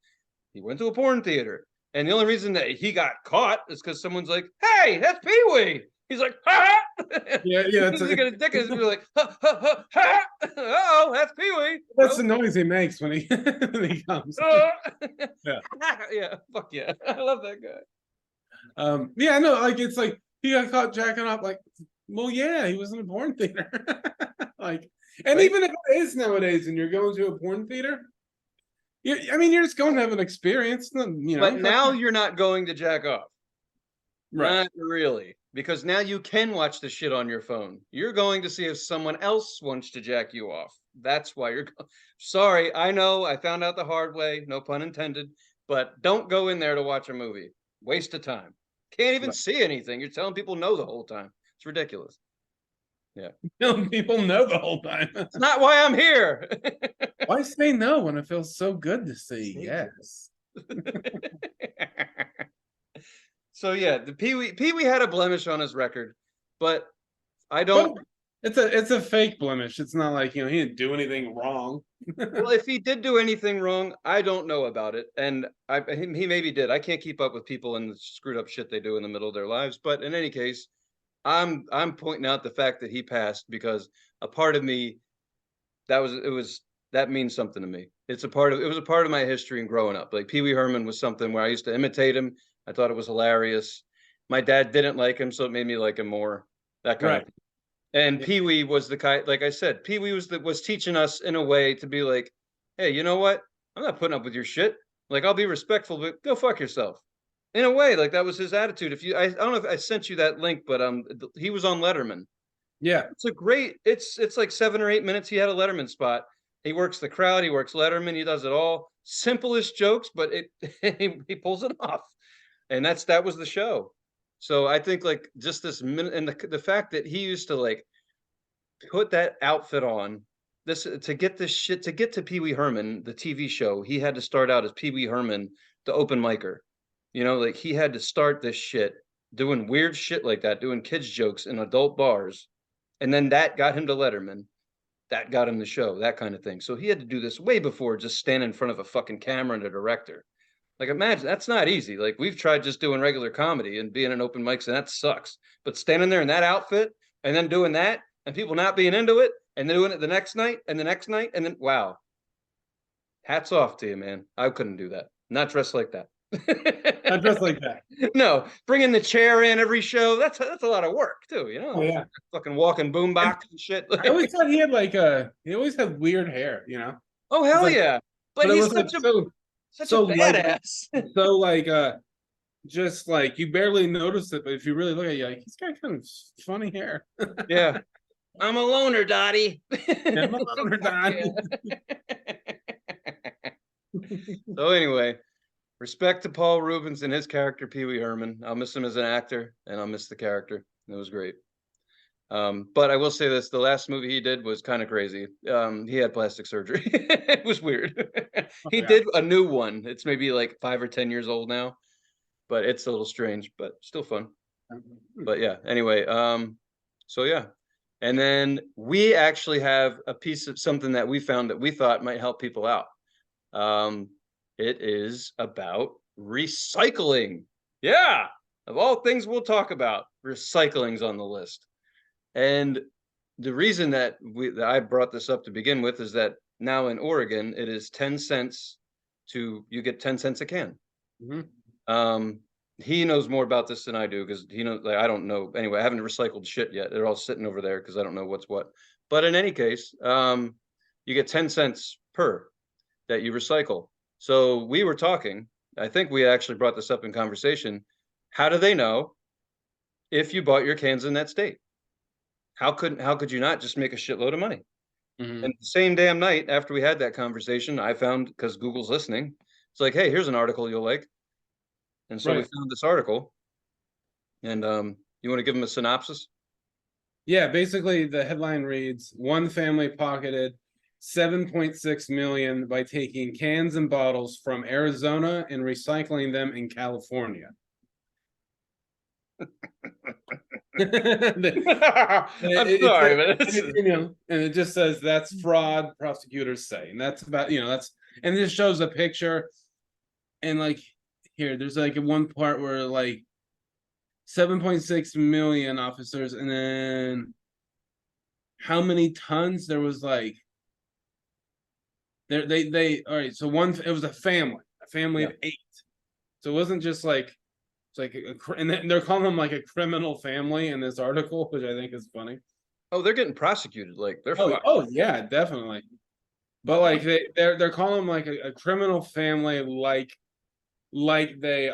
He went to a porn theater, and the only reason that he got caught is because someone's like, "Hey, that's Pee Wee." He's like, "Ha!" yeah. He's gonna dick it. He's like, "Ha ha ha ha!" Oh, that's Pee Wee. That's the noise he makes when he when he comes. Yeah, yeah. Fuck yeah, I love that guy. Yeah, no, like it's like he got caught jacking off. Like, well, yeah, he was in a porn theater. Like, and right? Even if it is nowadays, and you're going to a porn theater, you're just going to have an experience. But now you're not going to jack off, right? Not really, because now you can watch the shit on your phone. You're going to see if someone else wants to jack you off. That's why you're. Sorry, I know. I found out the hard way. No pun intended. but don't go in there to watch a movie. Waste of time. Can't even see anything. You're telling people no the whole time. It's ridiculous. Yeah. People know the whole time. It's not why I'm here. Why say no when it feels so good to say yes? So yeah, the Pee-wee had a blemish on his record, but I don't. But it's a fake blemish. It's not like, he didn't do anything wrong. Well, if he did do anything wrong, I don't know about it, and he maybe did. I can't keep up with people and the screwed up shit they do in the middle of their lives. But in any case, I'm pointing out the fact that he passed because a part of me that means something to me. It was a part of my history and growing up. Like Pee Wee Herman was something where I used to imitate him. I thought it was hilarious. My dad didn't like him, so it made me like him more. That kind of thing. And Yeah. Pee Wee was the guy, like I said, Pee Wee was teaching us in a way to be like, hey, you know what? I'm not putting up with your shit. Like I'll be respectful, but go fuck yourself. In a way, like that was his attitude. I don't know if I sent you that link, but he was on Letterman. Yeah. It's like 7 or 8 minutes. He had a Letterman spot. He works the crowd, he works Letterman, he does it all. Simplest jokes, but he pulls it off. And that was the show. So I think like just this minute and the fact that he used to like put that outfit on this to get to Pee Wee Herman, the TV show, he had to start out as Pee Wee Herman, the open micer. Like he had to start this shit doing weird shit like that, doing kids jokes in adult bars. And then that got him to Letterman. That got him the show, that kind of thing. So he had to do this way before just standing in front of a fucking camera and a director. Like imagine that's not easy. Like we've tried just doing regular comedy and being an open mics and that sucks. But standing there in that outfit and then doing that and people not being into it and then doing it the next night and the next night and then wow. Hats off to you, man. I couldn't do that. Not dressed like that. Not dressed like that. No, bringing the chair in every show. That's a lot of work too, Oh, yeah. Fucking walking boombox and shit. I always thought he had he always had weird hair, Oh hell yeah! But he's such a badass. So just like you barely notice it, but if you really look at it, he's got kind of funny hair. Yeah, I'm a loner, Dottie. I'm a loner, Dottie. So anyway, respect to Paul Rubens and his character Pee Wee Herman. I'll miss him as an actor, and I'll miss the character. It was great. But I will say this: the last movie he did was kind of crazy. He had plastic surgery. It was weird. He did a new one. It's maybe like 5 or 10 years old now, but it's a little strange, but still fun. But yeah, anyway, so yeah. And then we actually have a piece of something that we found that we thought might help people out. It is about recycling. Yeah, of all things we'll talk about, recycling's on the list. And the reason that I brought this up to begin with is that now in Oregon, it is 10 cents you get 10 cents a can. Mm-hmm. He knows more about this than I do because he knows, like, I don't know. Anyway, I haven't recycled shit yet. They're all sitting over there because I don't know what's what. But in any case, you get 10 cents per that you recycle. So we were talking, I think we actually brought this up in conversation. How do they know if you bought your cans in that state? How could you not just make a shitload of money? Mm-hmm. And the same damn night after we had that conversation, I found, because Google's listening, it's like, hey, here's an article you'll like. And so we found this article. And you want to give them a synopsis? Yeah, basically the headline reads, one family pocketed 7.6 million by taking cans and bottles from Arizona and recycling them in California. I'm sorry, but and it just says that's fraud, prosecutors say. And that's about, and this shows a picture. And like here, there's like one part where like 7.6 million officers, and then how many tons there was like they all right, so it was a family of 8. So it wasn't just like it's like and they're calling them like a criminal family in this article, which I think is funny. Oh, they're getting prosecuted, like they're oh yeah, definitely. But like they're calling them like a criminal family, like they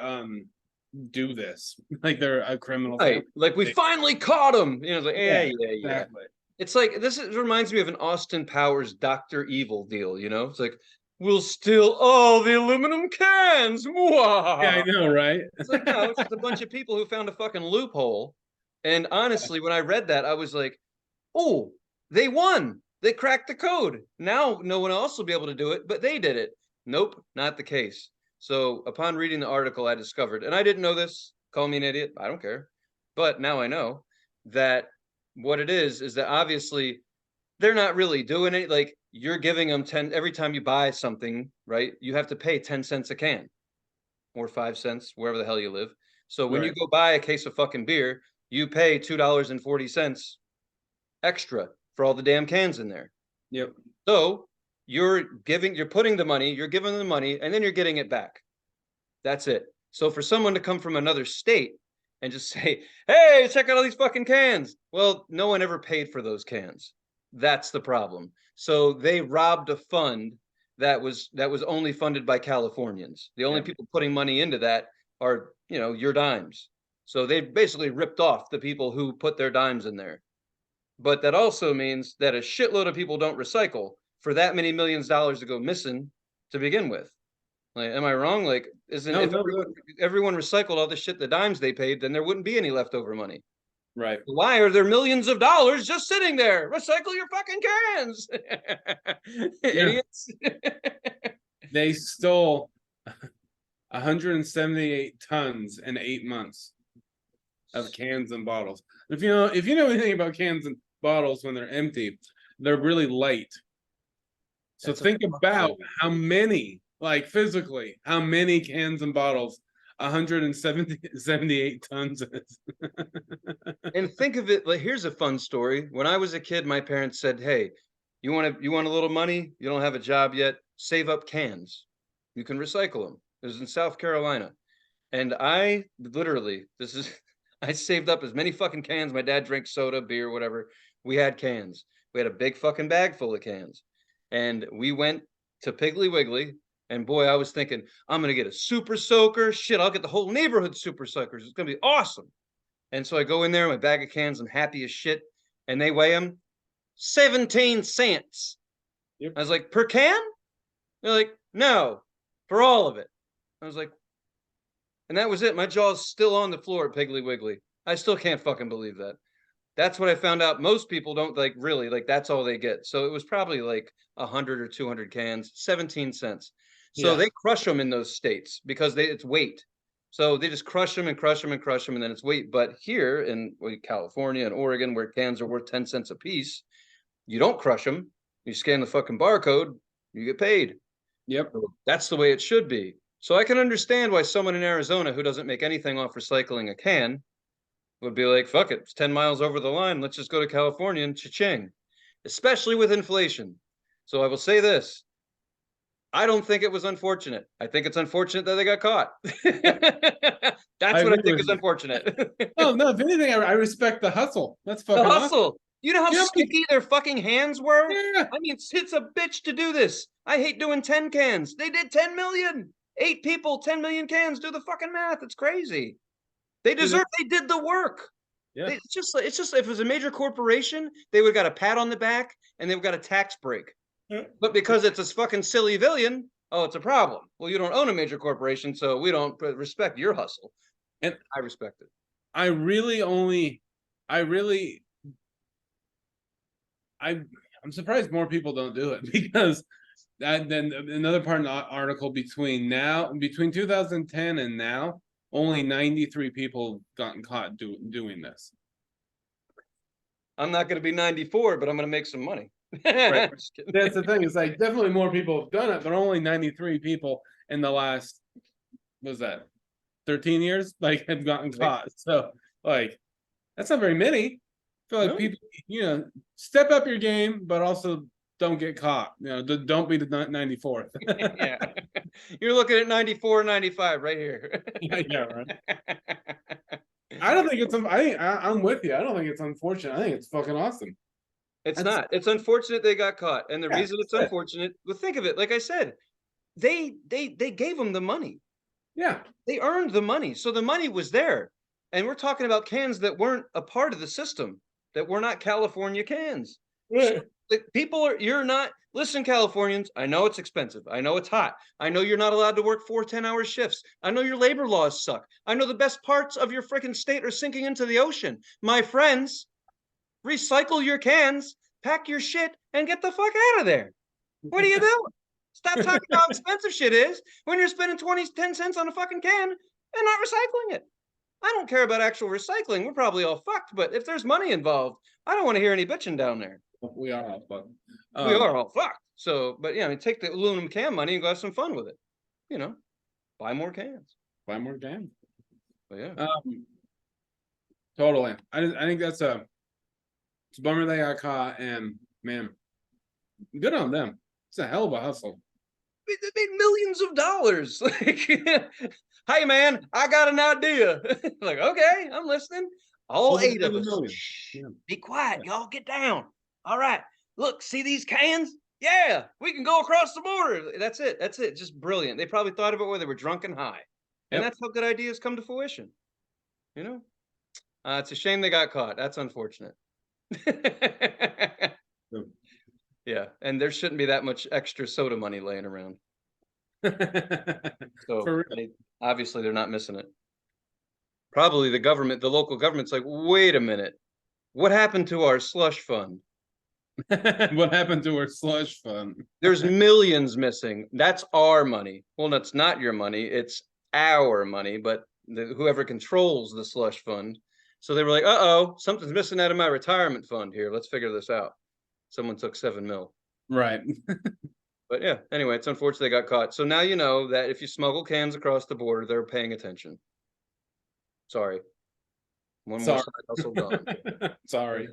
do this, like they're a criminal family. Like we finally caught them. It's like yeah. Exactly. It's like reminds me of an Austin Powers Dr. Evil deal. It's like we'll steal all the aluminum cans. Yeah, I know, right? It's like, no, it's just a bunch of people who found a fucking loophole. And honestly, when I read that, I was like, oh, they won. They cracked the code. Now no one else will be able to do it, but they did it. Nope, not the case. So upon reading the article, I discovered, and I didn't know this, call me an idiot, I don't care. But now I know that what it is that obviously they're not really doing it. Like you're giving them 10 every time you buy something, right? You have to pay 10 cents a can or 5 cents, wherever the hell you live. So when you Right. go buy a case of fucking beer, you pay $2.40 extra for all the damn cans in there. Yep. So you're putting the money, you're giving them the money, and then you're getting it back. That's it. So for someone to come from another state and just say, hey, check out all these fucking cans. Well, no one ever paid for those cans. That's the problem. So they robbed a fund that was only funded by Californians. The only Yep. people putting money into that are, your dimes. So they basically ripped off the people who put their dimes in there. But that also means that a shitload of people don't recycle for that many millions of dollars to go missing to begin with. Like, am I wrong? Like, isn't No, if no, everyone recycled all the shit, the dimes they paid, then there wouldn't be any leftover money. right. Why are there millions of dollars just sitting there? Recycle your fucking cans, idiots. They stole 178 tons in 8 months of cans and bottles. If you know anything about cans and bottles when they're empty, they're really light. So That's think about how many, like physically, how many cans and bottles 178 tons is. And think of it like here's a fun story. When I was a kid, my parents said, "Hey, you want a little money? You don't have a job yet. Save up cans. You can recycle them." It was in South Carolina, and I literally I saved up as many fucking cans. My dad drank soda, beer, whatever. We had cans. We had a big fucking bag full of cans, and we went to Piggly Wiggly. And boy, I was thinking, I'm gonna get a super soaker. Shit, I'll get the whole neighborhood super soakers. It's gonna be awesome. And so I go in there, my bag of cans, I'm happy as shit. And they weigh them 17 cents. Yep. I was like, per can? They're like, no, for all of it. I was like, and that was it. My jaw's still on the floor at Piggly Wiggly. I still can't fucking believe that. That's what I found out. Most people don't really that's all they get. So it was probably like 100 or 200 cans, 17 cents. So Yeah. they crush them in those states because it's weight. So they just crush them and crush them and crush them, and then it's weight. But here in California and Oregon, where cans are worth 10 cents a piece, you don't crush them. You scan the fucking barcode, you get paid. Yep. That's the way it should be. So I can understand why someone in Arizona who doesn't make anything off recycling a can would be like, fuck it, it's 10 miles over the line. Let's just go to California and cha-ching, especially with inflation. So I will say this. I don't think it was unfortunate. I think it's unfortunate that they got caught. That's what I think is unfortunate. Oh, no, if anything, I respect the hustle. That's The fucking hustle. awesome. You know how sticky their fucking hands were? Yeah. I mean, it's a bitch to do this. I hate doing 10 cans. They did 10 million. 8 people, 10 million cans. Do the fucking math. It's crazy. They deserve, they did the work. Yeah. It's just if it was a major corporation, they would have got a pat on the back and they've got a tax break. But because it's a fucking silly villain, oh, it's a problem. Well, you don't own a major corporation, so we don't respect your hustle. And I respect it. I'm surprised more people don't do it because then another part of the article between 2010 and now, only 93 people gotten caught doing this. I'm not going to be 94, but I'm going to make some money. Right. That's the thing. It's like definitely more people have done it, but only 93 people in the last, what was that, 13 years, like have gotten caught. So like, that's not very many. I feel like people, step up your game, but also don't get caught. Don't be the 94th. Yeah, you're looking at 94, 95 right here. Yeah, right. I don't think it's. I'm with you. I don't think it's unfortunate. I think it's fucking awesome. It's not. It's unfortunate they got caught, and the reason it's unfortunate. Well, think of it. Like I said, they gave them the money. Yeah, they earned the money, so the money was there. And we're talking about cans that weren't a part of the system, that were not California cans. right. So like, people are, you're not, listen, Californians, I know it's expensive. I know it's hot. I know you're not allowed to work 4 10-hour shifts. I know your labor laws suck. I know the best parts of your freaking state are sinking into the ocean. My friends, recycle your cans, pack your shit, and get the fuck out of there. What are you doing? Stop talking about how expensive shit is when you're spending 10 cents on a fucking can and not recycling it. I don't care about actual recycling. We're probably all fucked, but if there's money involved, I don't want to hear any bitching down there. We are all fucked. We are all fucked. So, but yeah, I mean, take the aluminum can money and go have some fun with it. You know, buy more cans. Buy more cans. But yeah. Totally. I think it's a bummer they got caught, and man, good on them. It's a hell of a hustle. They made millions of dollars. Like, hey man, I got an idea. Like, okay, I'm listening. All 8 of us. Yeah. Be quiet, y'all. Get down. All right. Look, see these cans? Yeah, we can go across the border. That's it. That's it. Just brilliant. They probably thought of it when they were drunk and high. And that's how good ideas come to fruition. You know? It's a shame they got caught. That's unfortunate. Yeah, and there shouldn't be that much extra soda money laying around. So obviously they're not missing it. Probably the government, the local government's like, wait a minute, what happened to our slush fund? What happened to our slush fund? There's millions missing. That's our money. Well, that's not your money. It's our money, but whoever controls the slush fund. So they were like, uh-oh, something's missing out of my retirement fund here. Let's figure this out. Someone took 7 mil. Right. But yeah, anyway, it's unfortunate they got caught. So now you know that if you smuggle cans across the border, they're paying attention. Sorry. One more side hustle gone. Sorry.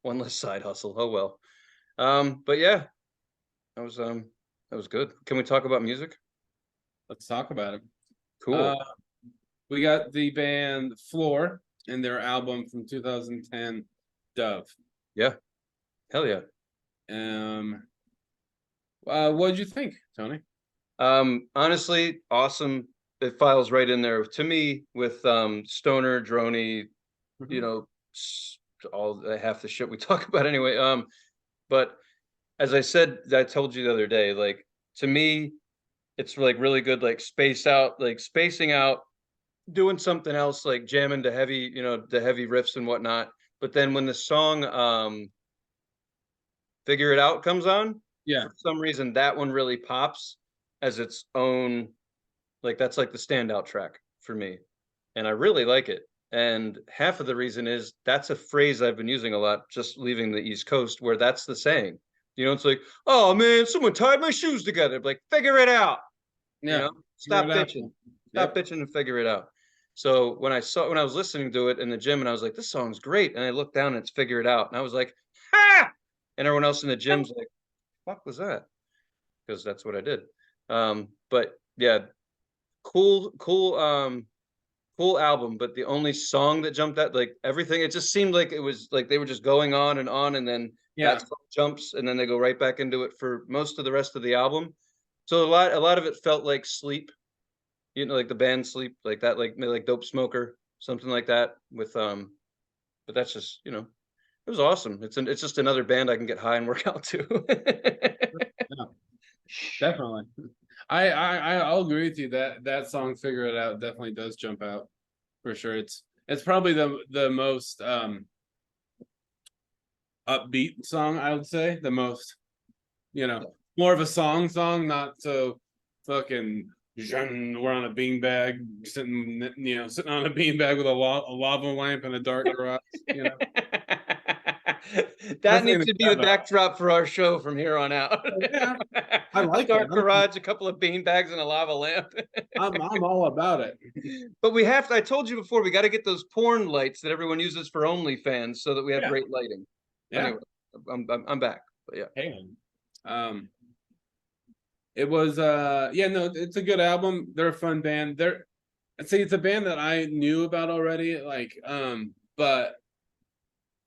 One less side hustle. Oh well. But yeah, that was good. Can we talk about music? Let's talk about it. Cool. We got the band Floor and their album from 2010, Dove. Yeah. Hell yeah. What did you think, Tony? Honestly, awesome. It files right in there to me with stoner, droney, you know, all half the shit we talk about anyway. But as I said, I told you the other day, like, to me, it's like really good, like spacing out, doing something else, like jamming to heavy, you know, the heavy riffs and whatnot. But then when the song Figure It Out comes on, yeah, for some reason that one really pops as its own, like that's like the standout track for me, and I really like it. And half of the reason is that's a phrase I've been using a lot just leaving the East Coast, where that's the saying. You know, it's like, oh man, someone tied my shoes together. Like, figure it out. Yeah, you know, stop bitching. Stop bitching and figure it out. So when I was listening to it in the gym and I was like, this song's great. And I looked down and it's Figure It Out. And I was like, ha! And everyone else in the gym's like, fuck was that? Because that's what I did. But yeah, cool album. But the only song that jumped out, like everything, it just seemed like it was like they were just going on, and then that song jumps, and then they go right back into it for most of the rest of the album. So a lot of it felt like Sleep, you know, like the band Sleep, like that, like Dope Smoker, something like that. With but that's just, you know, it was awesome. It's just another band I can get high and work out to. Yeah, definitely. I'll agree with you that song Figure It Out definitely does jump out for sure. It's probably the most upbeat song, I would say. The most, you know, more of a song, not so fucking we're on a beanbag sitting on a beanbag with a lava lamp in a dark garage, you know. That needs to be the backdrop for our show from here on out. Yeah, I like dark garage, a couple of beanbags, and a lava lamp. I'm all about it. But we have to, I told you before, we got to get those porn lights that everyone uses for OnlyFans so that we have great lighting. Yeah. Anyway, I'm back. But yeah. Hey. It was no, it's a good album. They're a fun band. I'd say it's a band that I knew about already, like, but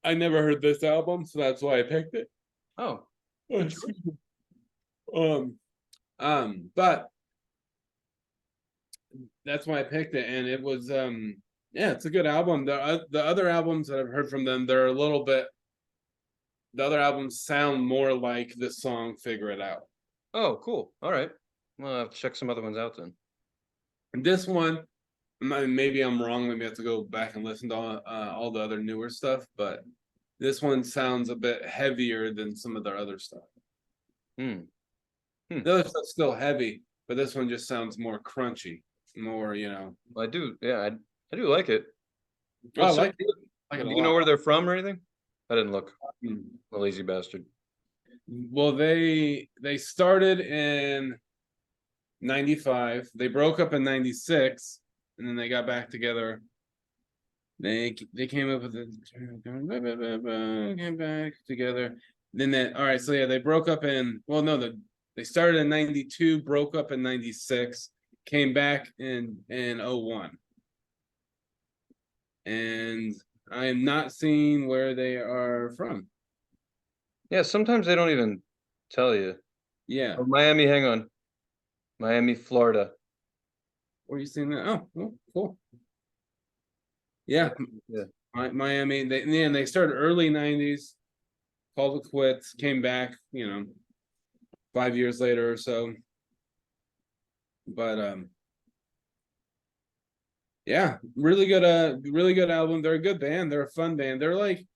I never heard this album, so that's why I picked it. Oh. But that's why I picked it, and it was it's a good album. The other albums that I've heard from them, they're a little bit the other albums sound more like this song "Figure It Out." Oh, cool. All right. Well, I'll have to check some other ones out then. And this one, maybe I'm wrong. Maybe I have to go back and listen to all the other newer stuff, but this one sounds a bit heavier than some of their other stuff. Hmm. The other stuff's still heavy, but this one just sounds more crunchy, more, you know. I do. Yeah, I do like it. Oh, I like it. I like it a Do you know lot. where they're from or anything? I didn't look. Hmm. A lazy bastard. Well, they started in 95. They broke up in 96, and then they got back together. They came up with came back together. Then all right, so yeah, they broke up in, well, no, they started in 92, broke up in 96, came back in 01. And I am not seeing where they are from. Yeah, sometimes they don't even tell you. Yeah. Oh, Miami, hang on. Miami, Florida. Where are you seeing that? Oh, cool. Yeah. Yeah. Miami. They started early 90s, called it quits, came back, 5 years later or so. But yeah, really good album. They're a good band. They're a fun band. They're like,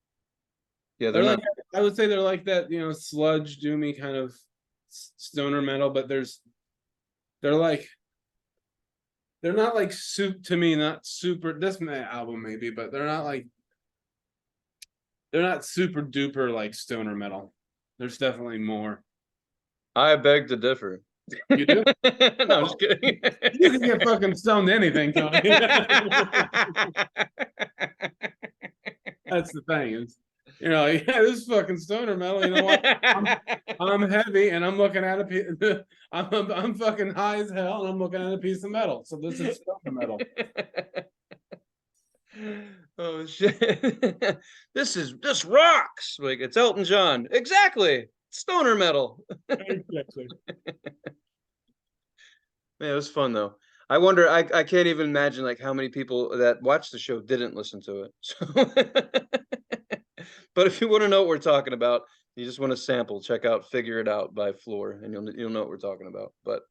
Yeah, like, I would say they're like that, sludge doomy kind of stoner metal, but they're not like to me, not super, this album maybe, but they're not super duper like stoner metal. There's definitely more. I beg to differ. You do? No, I'm just kidding. You can get fucking stoned to anything, Tony. That's the thing. Is, yeah, this is fucking stoner metal. You know what? I'm heavy and I'm looking at a piece. I'm fucking high as hell and I'm looking at a piece of metal. So this is stoner metal. Oh shit! This rocks. Like it's Elton John. Exactly. Stoner metal. Exactly. Man, it was fun though. I wonder. I can't even imagine like how many people that watched the show didn't listen to it. So, but if you want to know what we're talking about, you just want to sample. Check out "Figure It Out" by Floor, and you'll know what we're talking about. But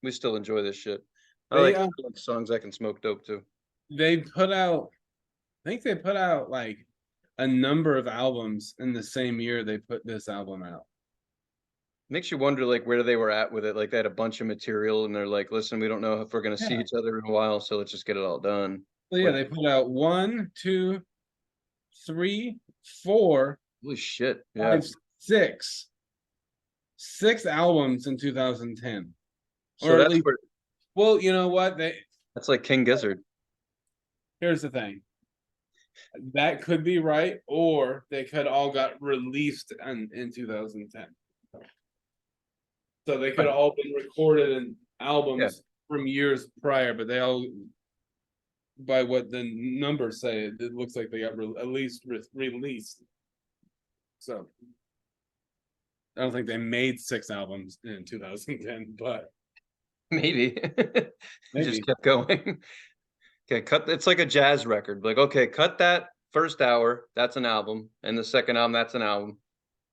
we still enjoy this shit. I like songs I can smoke dope too. They put out. I think they put out like a number of albums in the same year they put this album out. Makes you wonder like where they were at with it. Like they had a bunch of material and they're like, listen, we don't know if we're gonna see each other in a while, so let's just get it all done. So yeah, they put out 1, 2, 3, 4, Holy shit. Yeah. 5, 6 albums in 2010. So or at least, well, you know what? That's like King Gizzard. Here's the thing. That could be right, or they could all got released in 2010. So they could have all been recorded in albums from years prior, but they all, by what the numbers say, it looks like they got at least released. So I don't think they made 6 albums in 2010, but maybe. Just kept going. Okay, it's like a jazz record. Like, okay, cut that first hour, that's an album, and the second album, that's an album.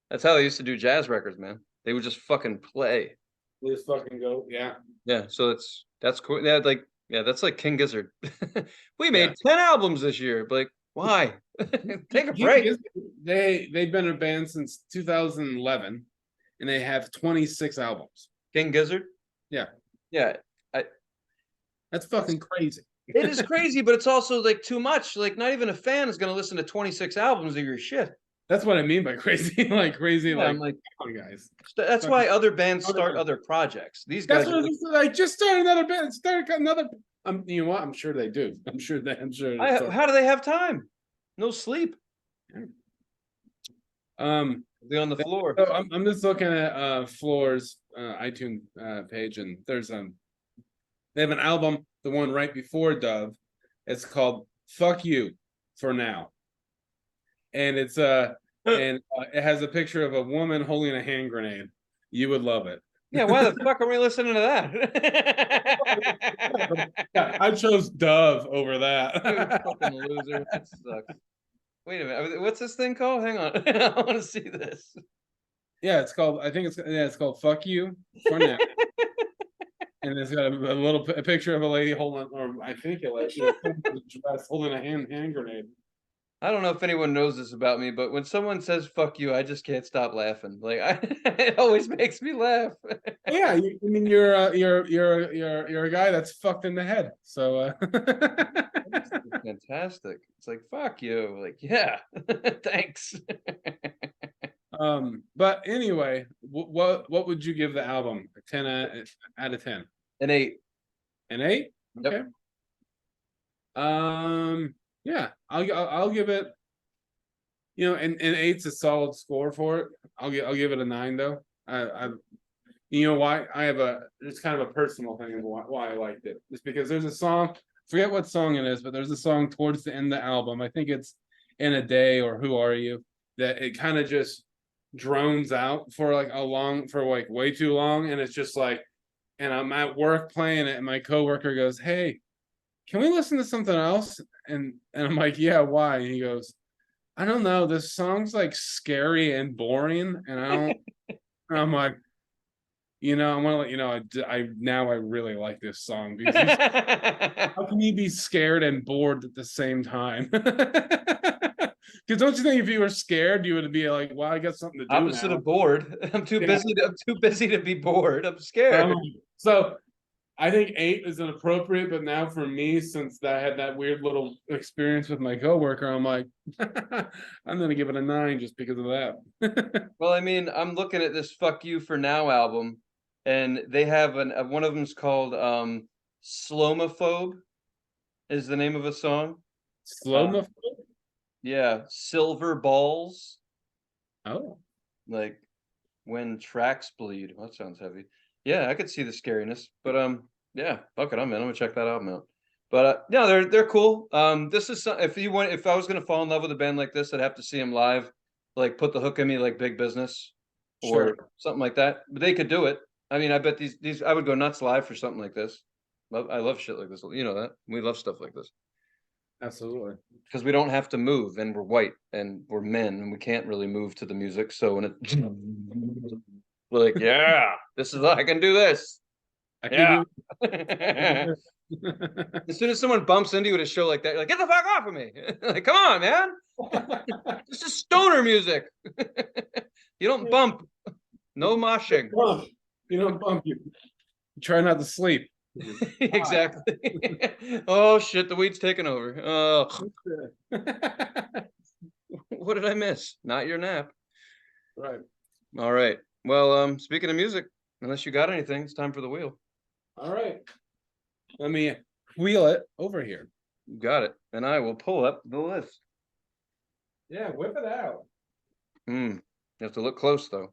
That's how they used to do jazz records, man. They would just fucking play. They just fucking go, yeah. Yeah, so that's cool. Yeah, that's like King Gizzard. We made 10 albums this year. But like, why? Take a break. They've been a band since 2011, and they have 26 albums. King Gizzard? Yeah. Yeah. That's fucking crazy. It is crazy, but it's also like too much. Like, not even a fan is going to listen to 26 albums of your shit. That's what I mean by crazy. Like crazy, yeah, like guys. That's why other bands start other projects. These guys. That's what I just started another band. Started another. You know what? I'm sure they do. I'm sure. How do they have time? No sleep. They're on the floor. So I'm just looking at Floor's iTunes page, and there's they have an album, the one right before Dove. It's called "Fuck You for Now," and it's and it has a picture of a woman holding a hand grenade. You would love it. Yeah, why the fuck are we listening to that? Yeah, I chose Dove over that. Fucking loser. That sucks. Wait a minute. What's this thing called? Hang on. I want to see this. Yeah, it's called. I think it's called "Fuck You" for now. And it's got a picture of a lady holding, or I think a lady dress holding a hand grenade. I don't know if anyone knows this about me, but when someone says "fuck you," I just can't stop laughing. Like it always makes me laugh. Well, yeah, I mean, you're a guy that's fucked in the head. So, Fantastic. It's like fuck you. Like yeah, thanks. but anyway, what would you give the album? A 10 out of 10? An 8. An 8? Okay. Yep. Yeah, I'll give it. You know, and 8's a solid score for it. I'll give it a 9 though. You know why? It's kind of a personal thing of why I liked it. It's because there's a song, forget what song it is, but there's a song towards the end of the album. I think it's "In a Day" or "Who Are You," that it kind of just drones out for like way too long, and it's just like, and I'm at work playing it, and my coworker goes, "Hey, can we listen to something else?" And I'm like, "Yeah, why?" And he goes, "I don't know. This song's like scary and boring, and I don't." And I'm like, I want to let you know, I really like this song because how can you be scared and bored at the same time? Because don't you think if you were scared, you would be like, "Well, I got something to do Opposite now." of bored. I'm too Yeah. busy. I'm too busy to be bored. I'm scared. So I think 8 is inappropriate, but now for me, since I had that weird little experience with my coworker, I'm like, I'm gonna give it a 9 just because of that. Well, I mean, I'm looking at this "Fuck You for Now" album, and they have one of them's called "Slomophobe" is the name of a song. Slow Uh, mo. yeah, "Silver Balls," Oh, like when tracks bleed. Well, that sounds heavy. Yeah, I could see the scariness, but yeah, fuck it, I'm in. I'm gonna check that album out. But no, they're cool. This is if I was gonna fall in love with a band like this, I'd have to see them live, like Put the Hook in Me, like Big Business, or sure. something like that. But they could do it. I mean, I bet these I would go nuts live for something like this. I love shit like this. You know that we love stuff like this Absolutely. because we don't have to move, and we're white, and we're men, and we can't really move to the music. So when it we're like, yeah, this is I can do this. I can Yeah. do it. As soon as someone bumps into you at a show like that, you're like, get the fuck off of me. Like, come on, man. This is stoner music. You don't bump. No moshing. You don't bump you. Try not to sleep. Exactly. Oh shit, the weed's taking over. Oh, what did I miss? Not your nap. Right. All right. Well, speaking of music, unless you got anything, it's time for the wheel. All right. Let me wheel it over here. You got it. And I will pull up the list. Yeah, whip it out. You have to look close though.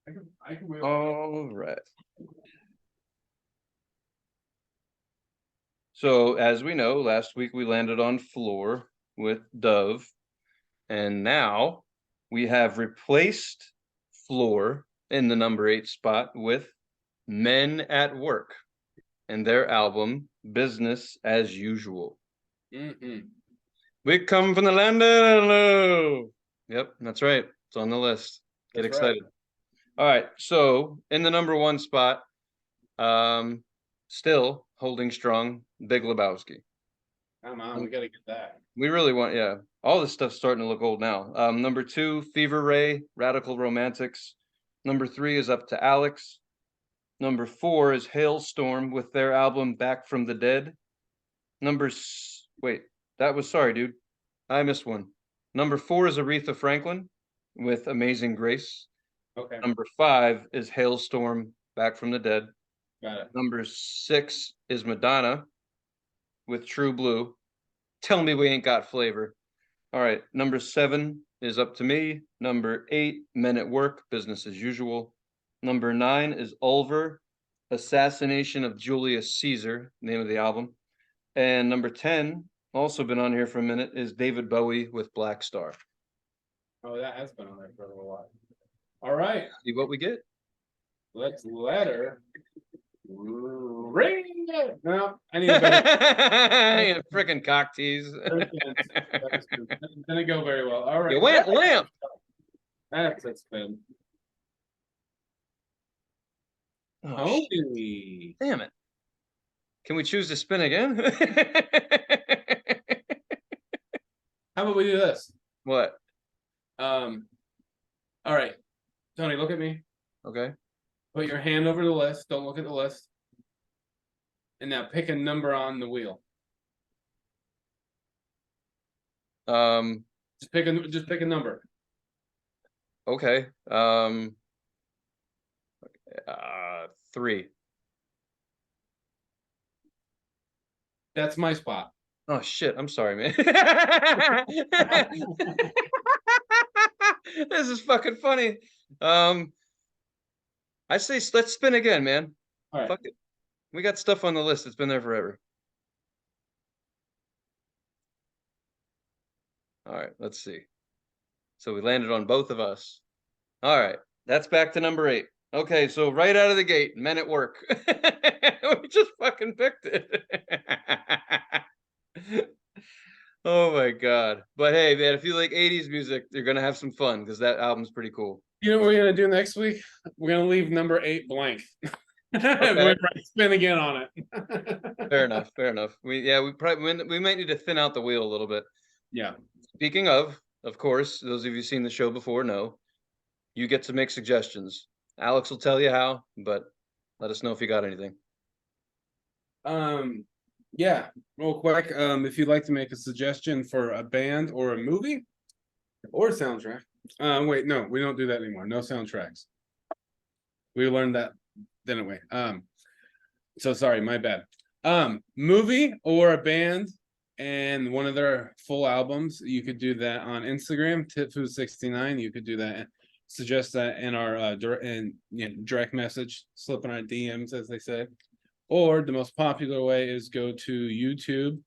I can wheel it. All right. So as we know, last week we landed on Floor with Dove, and now we have replaced Floor in the number 8 spot with Men at Work and their album Business as Usual. We come from the land of low. Yep, that's right. It's on the list. Get That's excited. right. All right. So in the number 1 spot, still holding strong, Big Lebowski. Come on, we gotta get that. We really want, yeah. All this stuff's starting to look old now. Number 2, Fever Ray, Radical Romantics. Number 3 is Up to Alex. Number 4 is Hailstorm with their album Back from the Dead. Wait, that was, sorry, dude. I missed one. Number 4 is Aretha Franklin with Amazing Grace. Okay. Number 5 is Hailstorm, Back from the Dead. Got it. Number 6 is Madonna with True Blue. Tell me we ain't got flavor. All right. Number 7 is Up to Me. Number 8, Men at Work, Business as Usual. Number 9 is Ulver, Assassination of Julius Caesar, name of the album. And number 10, also been on here for a minute, is David Bowie with Black Star. Oh, that has been on there for a little while. All right. See what we get. Let's let her Ring it. No, I need a better. You freaking cock tease. Didn't go very well. All right. You went lamp. That's a spin. Oh, Holy. damn it. Can we choose to spin again? How about we do this? What? All right. Tony, look at me. Okay. Put your hand over the list. Don't look at the list. And now pick a number on the wheel. Just pick a number. Okay. 3. That's my spot. Oh shit, I'm sorry, man. This is fucking funny. I say let's spin again, man. All right. Fuck it. We got stuff on the list that's been there forever. All right, let's see. So we landed on both of us. All right, that's back to number 8. Okay, so right out of the gate, Men at Work. We just fucking picked it. Oh my god. But hey, man, if you like 80s music, you're gonna have some fun because that album's pretty cool. You know what we're gonna do next week? We're gonna leave number 8 blank. Okay. We're gonna spin again on it. Fair enough. We might need to thin out the wheel a little bit. Yeah. Speaking of course, those of you seen the show before know you get to make suggestions. Alex will tell you how, but let us know if you got anything. Yeah, real quick. If you'd like to make a suggestion for a band or a movie or a soundtrack. Wait, no, we don't do that anymore. No soundtracks. We learned that, didn't we? So sorry, my bad. Movie or a band and one of their full albums, you could do that on Instagram, titfood69. You could do that. Suggest that in our direct message, slip in our DMs, as they say. Or the most popular way is go to YouTube,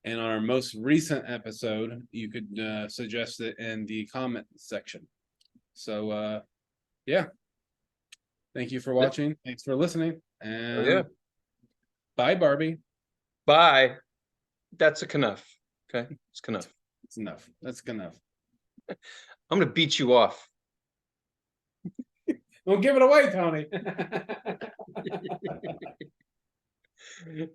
and our most recent episode, you could suggest it in the comment section. So, yeah. Thank you for watching. Thanks for listening. And bye, Barbie. Bye. That's enough. Okay, it's enough. It's enough. That's enough. I'm gonna beat you off. Don't give it away, Tony.